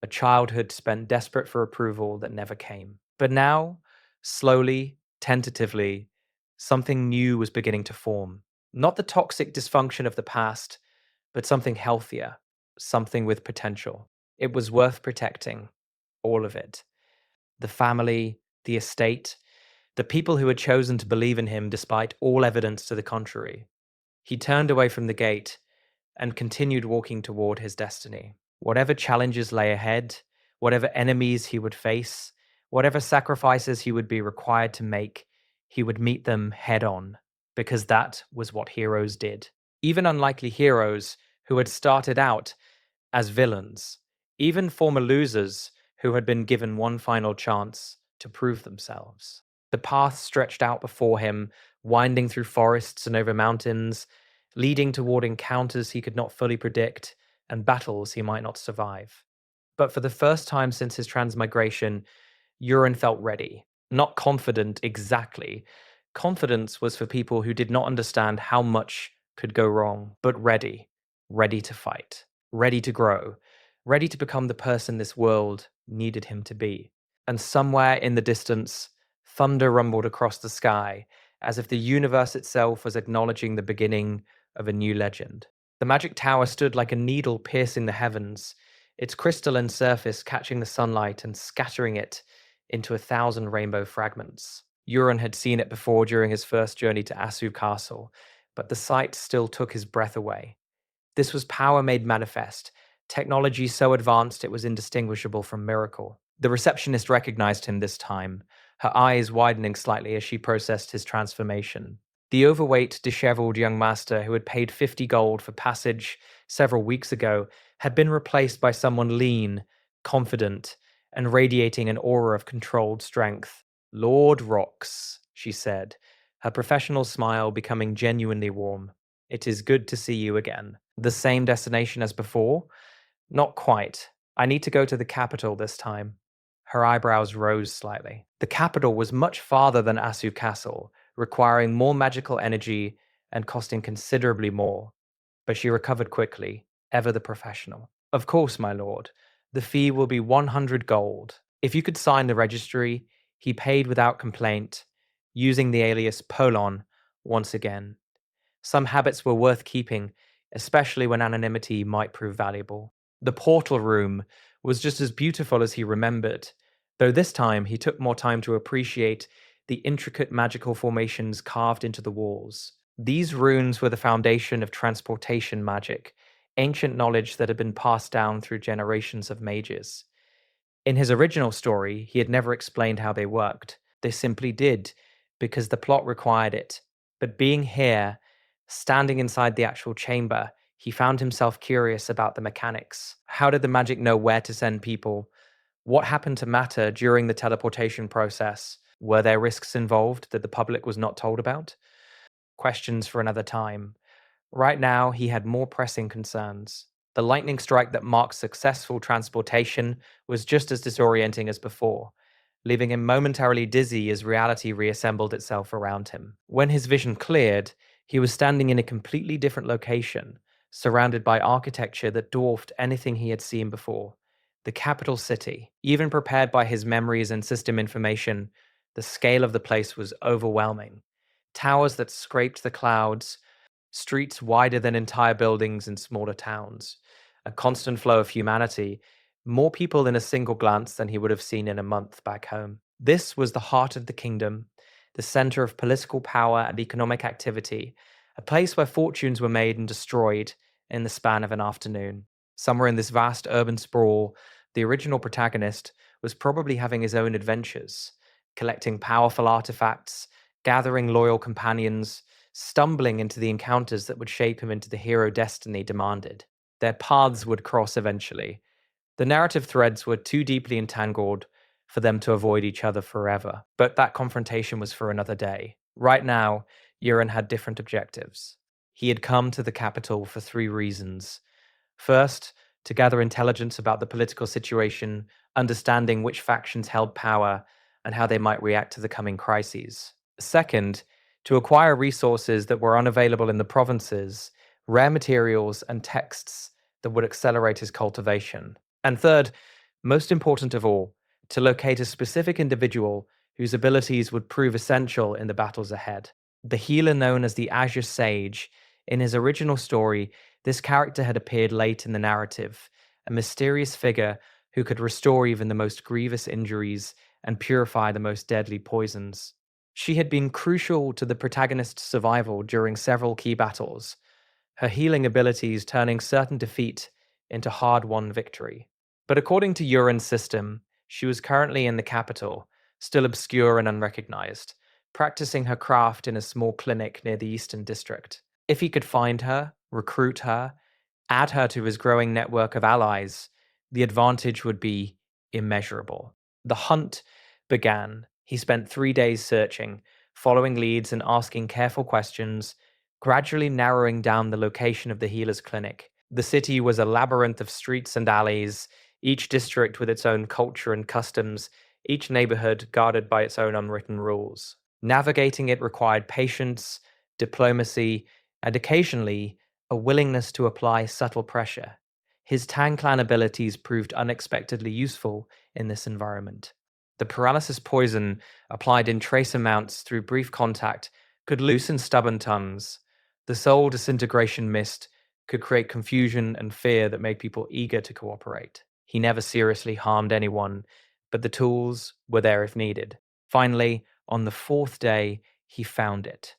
a childhood spent desperate for approval that never came. But now, slowly, tentatively, something new was beginning to form. Not the toxic dysfunction of the past, but something healthier, something with potential. It was worth protecting, all of it. The family, the estate, the people who had chosen to believe in him despite all evidence to the contrary. He turned away from the gate and continued walking toward his destiny. Whatever challenges lay ahead, whatever enemies he would face, whatever sacrifices he would be required to make, he would meet them head on, because that was what heroes did. Even unlikely heroes who had started out as villains, even former losers who had been given one final chance to prove themselves. The path stretched out before him, winding through forests and over mountains, leading toward encounters he could not fully predict and battles he might not survive. But for the first time since his transmigration, Uran felt ready. Not confident exactly. Confidence was for people who did not understand how much could go wrong, but ready. Ready to fight. Ready to grow. Ready to become the person this world needed him to be. And somewhere in the distance, thunder rumbled across the sky, as if the universe itself was acknowledging the beginning of a new legend. The magic tower stood like a needle piercing the heavens, its crystalline surface catching the sunlight and scattering it into 1,000 rainbow fragments. Uran had seen it before during his first journey to Asu Castle, but the sight still took his breath away. This was power made manifest, technology so advanced it was indistinguishable from miracle. The receptionist recognized him this time, her eyes widening slightly as she processed his transformation. The overweight, disheveled young master who had paid 50 gold for passage several weeks ago had been replaced by someone lean, confident, and radiating an aura of controlled strength. "Lord Rocks," she said, her professional smile becoming genuinely warm. "It is good to see you again." "The same destination as before?" "Not quite. I need to go to the capital this time." Her eyebrows rose slightly. The capital was much farther than Asu Castle, requiring more magical energy and costing considerably more. But she recovered quickly, ever the professional. "Of course, my lord. The fee will be 100 gold. If you could sign the registry." He paid without complaint, using the alias Polon once again. Some habits were worth keeping, especially when anonymity might prove valuable. The portal room was just as beautiful as he remembered, though this time he took more time to appreciate the intricate magical formations carved into the walls. These runes were the foundation of transportation magic, ancient knowledge that had been passed down through generations of mages. In his original story, he had never explained how they worked. They simply did, because the plot required it. But being here, standing inside the actual chamber, he found himself curious about the mechanics. How did the magic know where to send people? What happened to matter during the teleportation process? Were there risks involved that the public was not told about? Questions for another time. Right now, he had more pressing concerns. The lightning strike that marked successful transportation was just as disorienting as before, leaving him momentarily dizzy as reality reassembled itself around him. When his vision cleared, he was standing in a completely different location, surrounded by architecture that dwarfed anything he had seen before. The capital city. Even prepared by his memories and system information, the scale of the place was overwhelming. Towers that scraped the clouds, streets wider than entire buildings in smaller towns, a constant flow of humanity, more people in a single glance than he would have seen in a month back home. This was the heart of the kingdom, the center of political power and economic activity, a place where fortunes were made and destroyed in the span of an afternoon. Somewhere in this vast urban sprawl, the original protagonist was probably having his own adventures, collecting powerful artifacts, gathering loyal companions, stumbling into the encounters that would shape him into the hero destiny demanded. Their paths would cross eventually. The narrative threads were too deeply entangled for them to avoid each other forever, but that confrontation was for another day. Right now, Yuren had different objectives. He had come to the capital for 3 reasons. First, to gather intelligence about the political situation, understanding which factions held power and how they might react to the coming crises. Second, to acquire resources that were unavailable in the provinces, rare materials and texts that would accelerate his cultivation. And third, most important of all, to locate a specific individual whose abilities would prove essential in the battles ahead. The healer known as the Azure Sage. In his original story, this character had appeared late in the narrative, a mysterious figure who could restore even the most grievous injuries and purify the most deadly poisons. She had been crucial to the protagonist's survival during several key battles, her healing abilities turning certain defeat into hard-won victory. But according to Yuren's system, she was currently in the capital, still obscure and unrecognized, practicing her craft in a small clinic near the Eastern District. If he could find her, recruit her, add her to his growing network of allies, the advantage would be immeasurable. The hunt began. He spent 3 days searching, following leads and asking careful questions, gradually narrowing down the location of the healer's clinic. The city was a labyrinth of streets and alleys, each district with its own culture and customs, each neighborhood guarded by its own unwritten rules. Navigating it required patience, diplomacy, and occasionally a willingness to apply subtle pressure. His Tang Clan abilities proved unexpectedly useful in this environment. The paralysis poison, applied in trace amounts through brief contact, could loosen stubborn tongues. The soul disintegration mist could create confusion and fear that made people eager to cooperate. He never seriously harmed anyone, but the tools were there if needed. Finally, on the 4th day, he found it.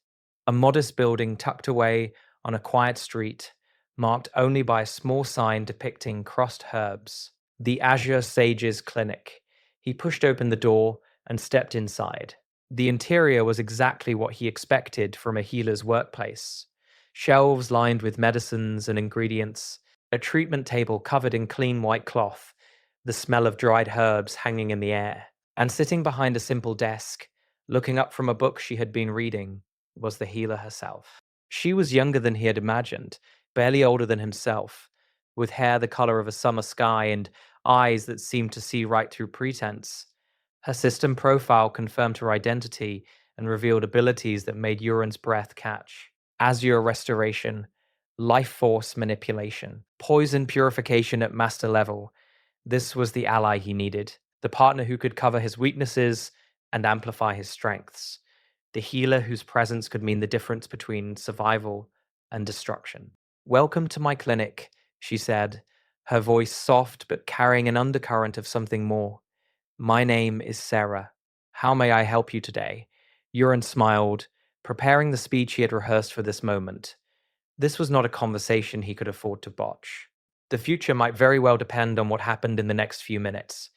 A modest building tucked away on a quiet street, marked only by a small sign depicting crossed herbs. The Azure Sage's Clinic. He pushed open the door and stepped inside. The interior was exactly what he expected from a healer's workplace. Shelves lined with medicines and ingredients, a treatment table covered in clean white cloth, the smell of dried herbs hanging in the air. And sitting behind a simple desk, looking up from a book she had been reading, was the healer herself. She was younger than he had imagined, barely older than himself, with hair the color of a summer sky and eyes that seemed to see right through pretense. Her system profile confirmed her identity and revealed abilities that made Uran's breath catch. Azure restoration, life force manipulation, poison purification at master level. This was the ally he needed, the partner who could cover his weaknesses and amplify his strengths, the healer whose presence could mean the difference between survival and destruction. "Welcome to my clinic," she said, her voice soft but carrying an undercurrent of something more. "My name is Sarah. How may I help you today?" Uran smiled, preparing the speech he had rehearsed for this moment. This was not a conversation he could afford to botch. The future might very well depend on what happened in the next few minutes.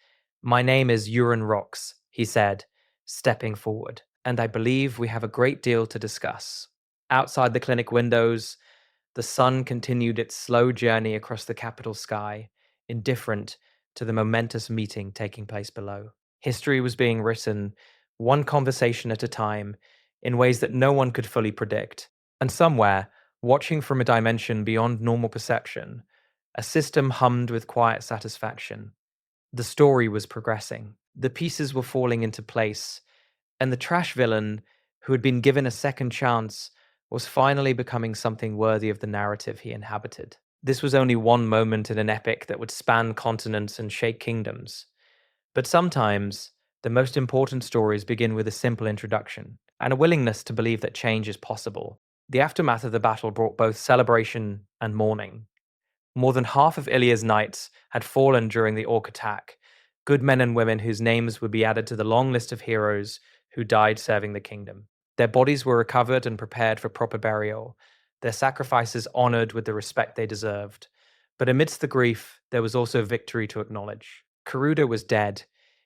"My name is Uran Rox," he said, stepping forward, "and I believe we have a great deal to discuss." Outside the clinic windows, the sun continued its slow journey across the capital sky, indifferent to the momentous meeting taking place below. History was being written, one conversation at a time, in ways that no one could fully predict. And somewhere, watching from a dimension beyond normal perception, a system hummed with quiet satisfaction. The story was progressing. The pieces were falling into place, and the trash villain, who had been given a second chance, was finally becoming something worthy of the narrative he inhabited. This was only one moment in an epic that would span continents and shake kingdoms. But sometimes, the most important stories begin with a simple introduction and a willingness to believe that change is possible. The aftermath of the battle brought both celebration and mourning. More than half of Ilia's knights had fallen during the Orc attack, good men and women whose names would be added to the long list of heroes who died serving the kingdom. Their bodies were recovered and prepared for proper burial, their sacrifices honored with the respect they deserved. But amidst the grief, there was also victory to acknowledge. Karuda was dead.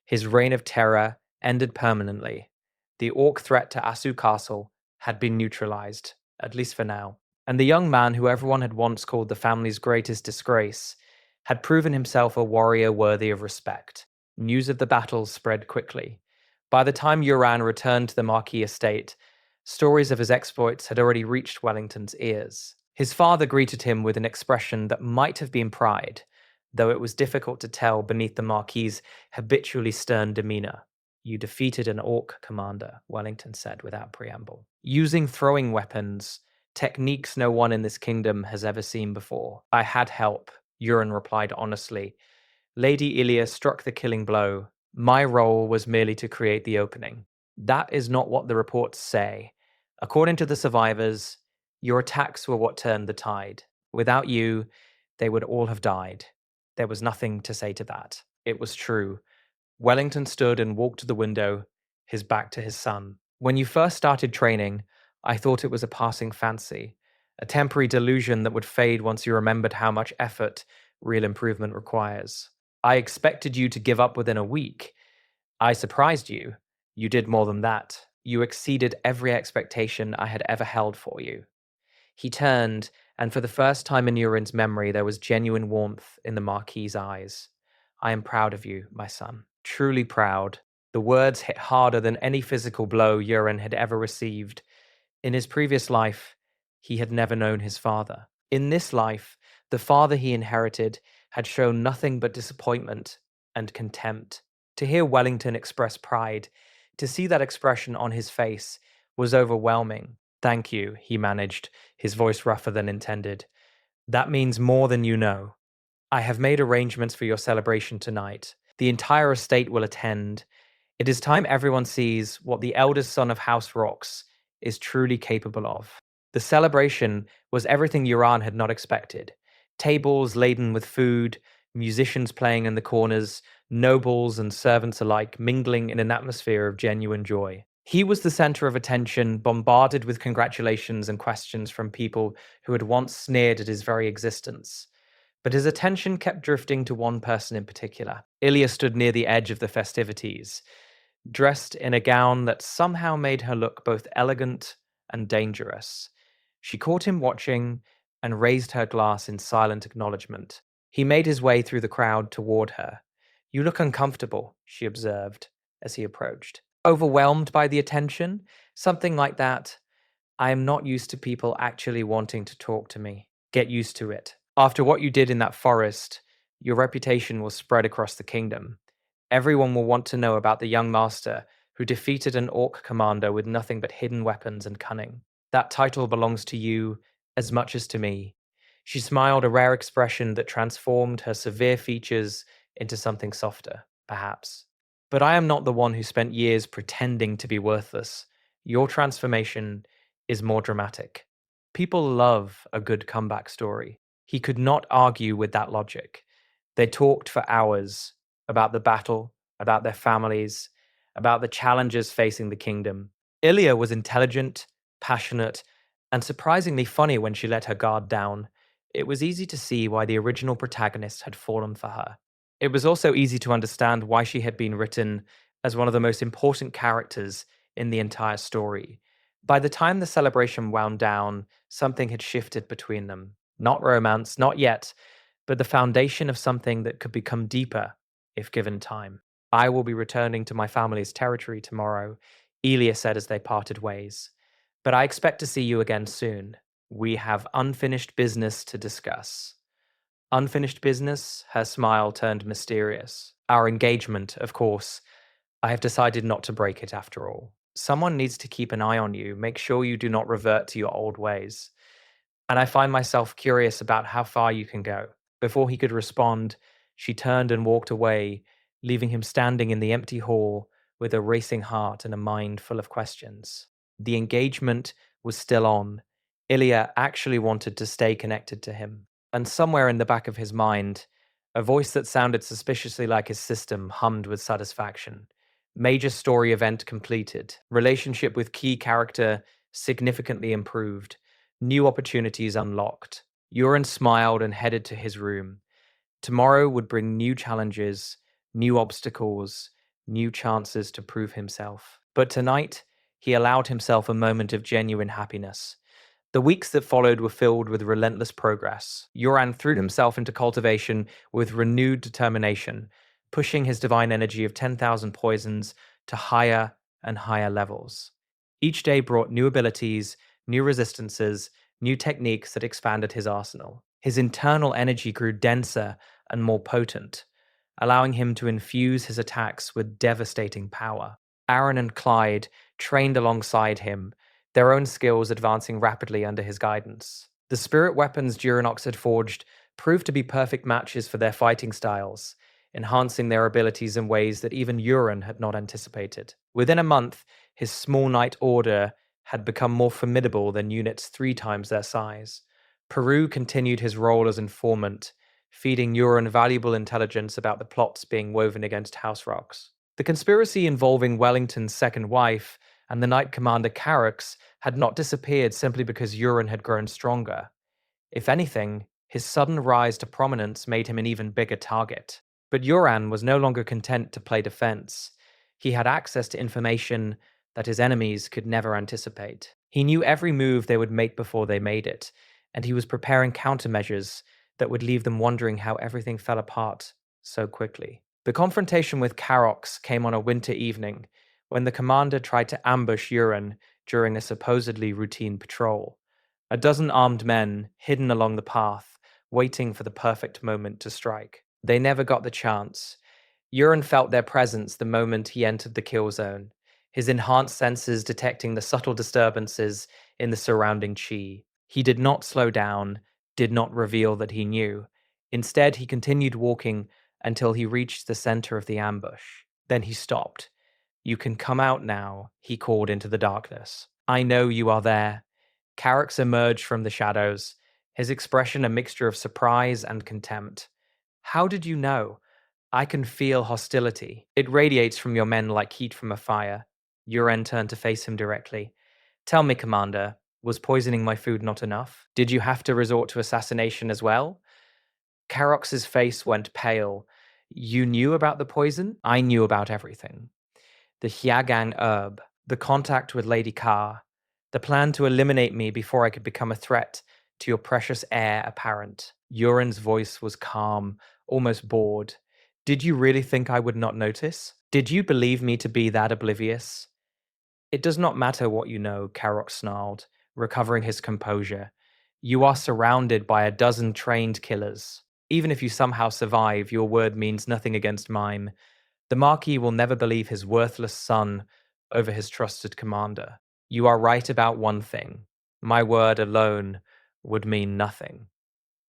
His reign of terror ended permanently. The Orc threat to Asu Castle had been neutralized, at least for now. And the young man who everyone had once called the family's greatest disgrace had proven himself a warrior worthy of respect. News of the battles spread quickly. By the time Uran returned to the Marquis estate, stories of his exploits had already reached Wellington's ears. His father greeted him with an expression that might have been pride, though it was difficult to tell beneath the Marquis's habitually stern demeanor. "You defeated an Orc commander," Wellington said without preamble. "Using throwing weapons, techniques no one in this kingdom has ever seen before." "I had help," Uran replied honestly. "Lady Ilia struck the killing blow. My role was merely to create the opening." "That is not what the reports say. According to the survivors, your attacks were what turned the tide. Without you, they would all have died." There was nothing to say to that. It was true. Wellington stood and walked to the window, his back to his son. "When you first started training, I thought it was a passing fancy, a temporary delusion that would fade once you remembered how much effort real improvement requires. I expected you to give up within a week. I surprised you. You did more than that. You exceeded every expectation I had ever held for you." He turned, and for the first time in Urin's memory, there was genuine warmth in the Marquis's eyes. "I am proud of you, my son. Truly proud." The words hit harder than any physical blow Urin had ever received. In his previous life, he had never known his father. In this life, the father he inherited had shown nothing but disappointment and contempt. To hear Wellington express pride, to see that expression on his face, was overwhelming. "Thank you," he managed, his voice rougher than intended. "That means more than you know. I have made arrangements for your celebration tonight. The entire estate will attend. It is time everyone sees what the eldest son of House Rox is truly capable of." The celebration was everything Uran had not expected. Tables laden with food, musicians playing in the corners, nobles and servants alike mingling in an atmosphere of genuine joy. He was the center of attention, bombarded with congratulations and questions from people who had once sneered at his very existence. But his attention kept drifting to one person in particular. Ilia stood near the edge of the festivities, dressed in a gown that somehow made her look both elegant and dangerous. She caught him watching and raised her glass in silent acknowledgement. He made his way through the crowd toward her, You look uncomfortable, she observed as he approached. Overwhelmed by the attention? Something like that. I am not used to people actually wanting to talk to me. Get used to it. After what you did in that forest, your reputation will spread across the kingdom. Everyone will want to know about the young master who defeated an orc commander with nothing but hidden weapons and cunning. That title belongs to you as much as to me. She smiled, a rare expression that transformed her severe features into something softer, perhaps. But I am not the one who spent years pretending to be worthless. Your transformation is more dramatic. People love a good comeback story. He could not argue with that logic. They talked for hours about the battle, about their families, about the challenges facing the kingdom. Ilya was intelligent, passionate, and surprisingly funny when she let her guard down. It was easy to see why the original protagonist had fallen for her. It was also easy to understand why she had been written as one of the most important characters in the entire story. By the time the celebration wound down, something had shifted between them. Not romance, not yet, but the foundation of something that could become deeper if given time. I will be returning to my family's territory tomorrow, Elia said as they parted ways. But I expect to see you again soon. We have unfinished business to discuss. Unfinished business? Her smile turned mysterious. Our engagement, of course. I have decided not to break it after all. Someone needs to keep an eye on you, make sure you do not revert to your old ways. And I find myself curious about how far you can go. Before he could respond, she turned and walked away, leaving him standing in the empty hall with a racing heart and a mind full of questions. The engagement was still on. Ilya actually wanted to stay connected to him. And somewhere in the back of his mind, a voice that sounded suspiciously like his system hummed with satisfaction. Major story event completed. Relationship with key character significantly improved. New opportunities unlocked. Uran smiled and headed to his room. Tomorrow would bring new challenges, new obstacles, new chances to prove himself. But tonight, he allowed himself a moment of genuine happiness. The weeks that followed were filled with relentless progress. Yoran threw himself into cultivation with renewed determination, pushing his divine energy of 10,000 poisons to higher and higher levels. Each day brought new abilities, new resistances, new techniques that expanded his arsenal. His internal energy grew denser and more potent, allowing him to infuse his attacks with devastating power. Aaron and Clyde trained alongside him, their own skills advancing rapidly under his guidance. The spirit weapons Duranox had forged proved to be perfect matches for their fighting styles, enhancing their abilities in ways that even Uran had not anticipated. Within a month, his small knight order had become more formidable than units 3 times their size. Peru continued his role as informant, feeding Uran valuable intelligence about the plots being woven against House Rocks. The conspiracy involving Wellington's second wife and the Knight Commander Carrax had not disappeared simply because Uran had grown stronger. If anything, his sudden rise to prominence made him an even bigger target. But Uran was no longer content to play defense. He had access to information that his enemies could never anticipate. He knew every move they would make before they made it, and he was preparing countermeasures that would leave them wondering how everything fell apart so quickly. The confrontation with Carrox came on a winter evening, when the commander tried to ambush Uran during a supposedly routine patrol. A dozen armed men, hidden along the path, waiting for the perfect moment to strike. They never got the chance. Uran felt their presence the moment he entered the kill zone, his enhanced senses detecting the subtle disturbances in the surrounding chi. He did not slow down, did not reveal that he knew. Instead, he continued walking until he reached the center of the ambush. Then he stopped. "You can come out now," he called into the darkness. "I know you are there." Carrax emerged from the shadows, his expression a mixture of surprise and contempt. "How did you know? I can feel hostility. It radiates from your men like heat from a fire." Uren turned to face him directly. "Tell me, Commander, was poisoning my food not enough? Did you have to resort to assassination as well?" Carrox's face went pale. "You knew about the poison?" "I knew about everything. The Hyagang herb, the contact with Lady Ka, the plan to eliminate me before I could become a threat to your precious heir apparent." Uren's voice was calm, almost bored. Did you really think I would not notice? Did you believe me to be that oblivious? It does not matter what you know, Karok snarled, recovering his composure. You are surrounded by a dozen trained killers. Even if you somehow survive, your word means nothing against mine. The Marquis will never believe his worthless son over his trusted commander. You are right about one thing. My word alone would mean nothing.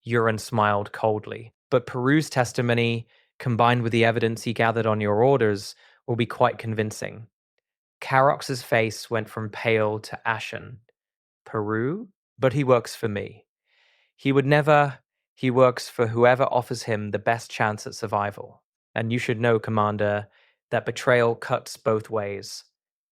Euron smiled coldly. But Peru's testimony, combined with the evidence he gathered on your orders, will be quite convincing. Carox's face went from pale to ashen. Peru? But he works for me. He would never. He works for whoever offers him the best chance at survival. And you should know, Commander, that betrayal cuts both ways.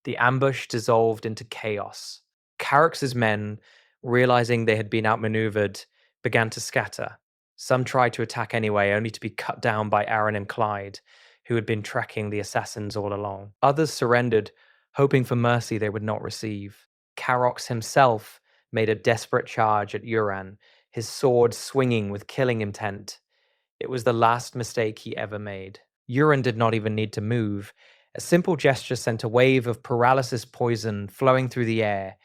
The ambush dissolved into chaos. Carox's men, realizing they had been outmaneuvered, began to scatter. Some tried to attack anyway, only to be cut down by Aaron and Clyde, who had been tracking the assassins all along. Others surrendered, hoping for mercy they would not receive. Carox himself made a desperate charge at Euron, his sword swinging with killing intent. It was the last mistake he ever made. Euron did not even need to move. A simple gesture sent a wave of paralysis poison flowing through the air,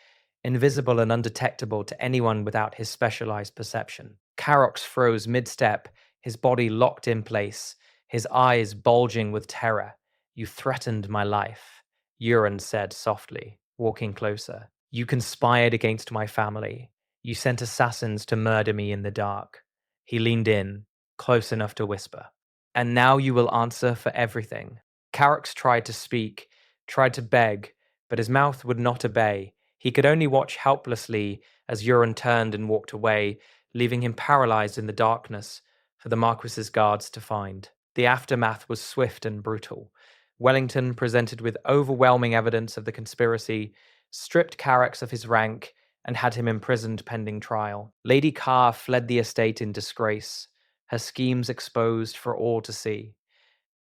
invisible and undetectable to anyone without his specialized perception. Carox froze mid-step, his body locked in place, his eyes bulging with terror. You threatened my life, Euron said softly, walking closer. You conspired against my family. You sent assassins to murder me in the dark. He leaned in, close enough to whisper. And now you will answer for everything. Carox tried to speak, tried to beg, but his mouth would not obey. He could only watch helplessly as Euron turned and walked away, leaving him paralyzed in the darkness for the Marquis's guards to find. The aftermath was swift and brutal. Wellington, presented with overwhelming evidence of the conspiracy, stripped Carox of his rank and had him imprisoned pending trial. Lady Carr fled the estate in disgrace, her schemes exposed for all to see.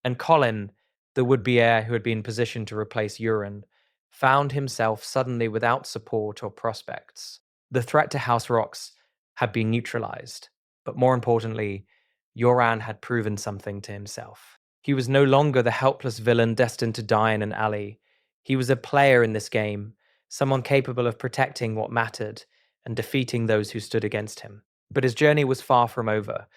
And Colin, the would-be heir who had been positioned to replace Euron, found himself suddenly without support or prospects. The threat to House Rocks had been neutralized, but more importantly, Yoran had proven something to himself. He was no longer the helpless villain destined to die in an alley. He was a player in this game, someone capable of protecting what mattered and defeating those who stood against him. But his journey was far from over.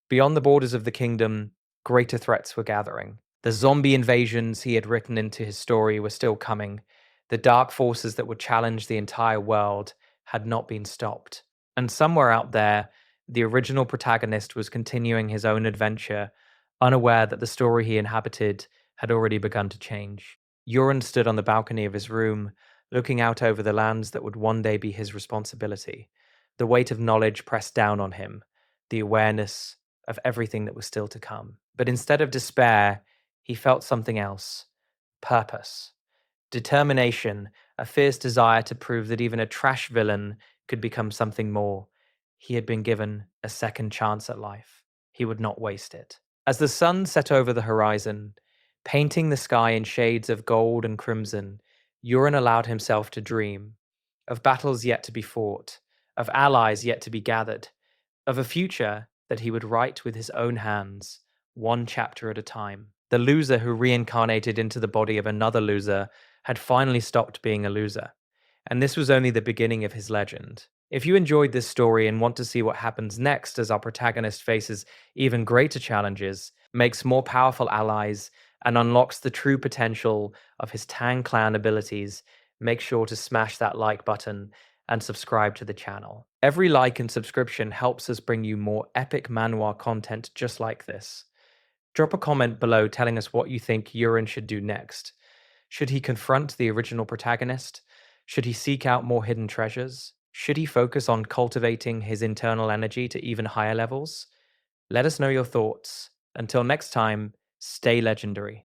Beyond the borders of the kingdom, greater threats were gathering. The zombie invasions he had written into his story were still coming. The dark forces that would challenge the entire world had not been stopped. And somewhere out there, the original protagonist was continuing his own adventure, unaware that the story he inhabited had already begun to change. Euron stood on the balcony of his room, looking out over the lands that would one day be his responsibility. The weight of knowledge pressed down on him, the awareness of everything that was still to come. But instead of despair, he felt something else. Purpose. Determination, a fierce desire to prove that even a trash villain could become something more. He had been given a second chance at life. He would not waste it. As the sun set over the horizon, painting the sky in shades of gold and crimson, Euron allowed himself to dream of battles yet to be fought, of allies yet to be gathered, of a future that he would write with his own hands, one chapter at a time. The loser who reincarnated into the body of another loser had finally stopped being a loser. And this was only the beginning of his legend. If you enjoyed this story and want to see what happens next as our protagonist faces even greater challenges, makes more powerful allies, and unlocks the true potential of his Tang Clan abilities, make sure to smash that like button and subscribe to the channel. Every like and subscription helps us bring you more epic manhwa content just like this. Drop a comment below telling us what you think Euron should do next. Should he confront the original protagonist? Should he seek out more hidden treasures? Should he focus on cultivating his internal energy to even higher levels? Let us know your thoughts. Until next time, stay legendary.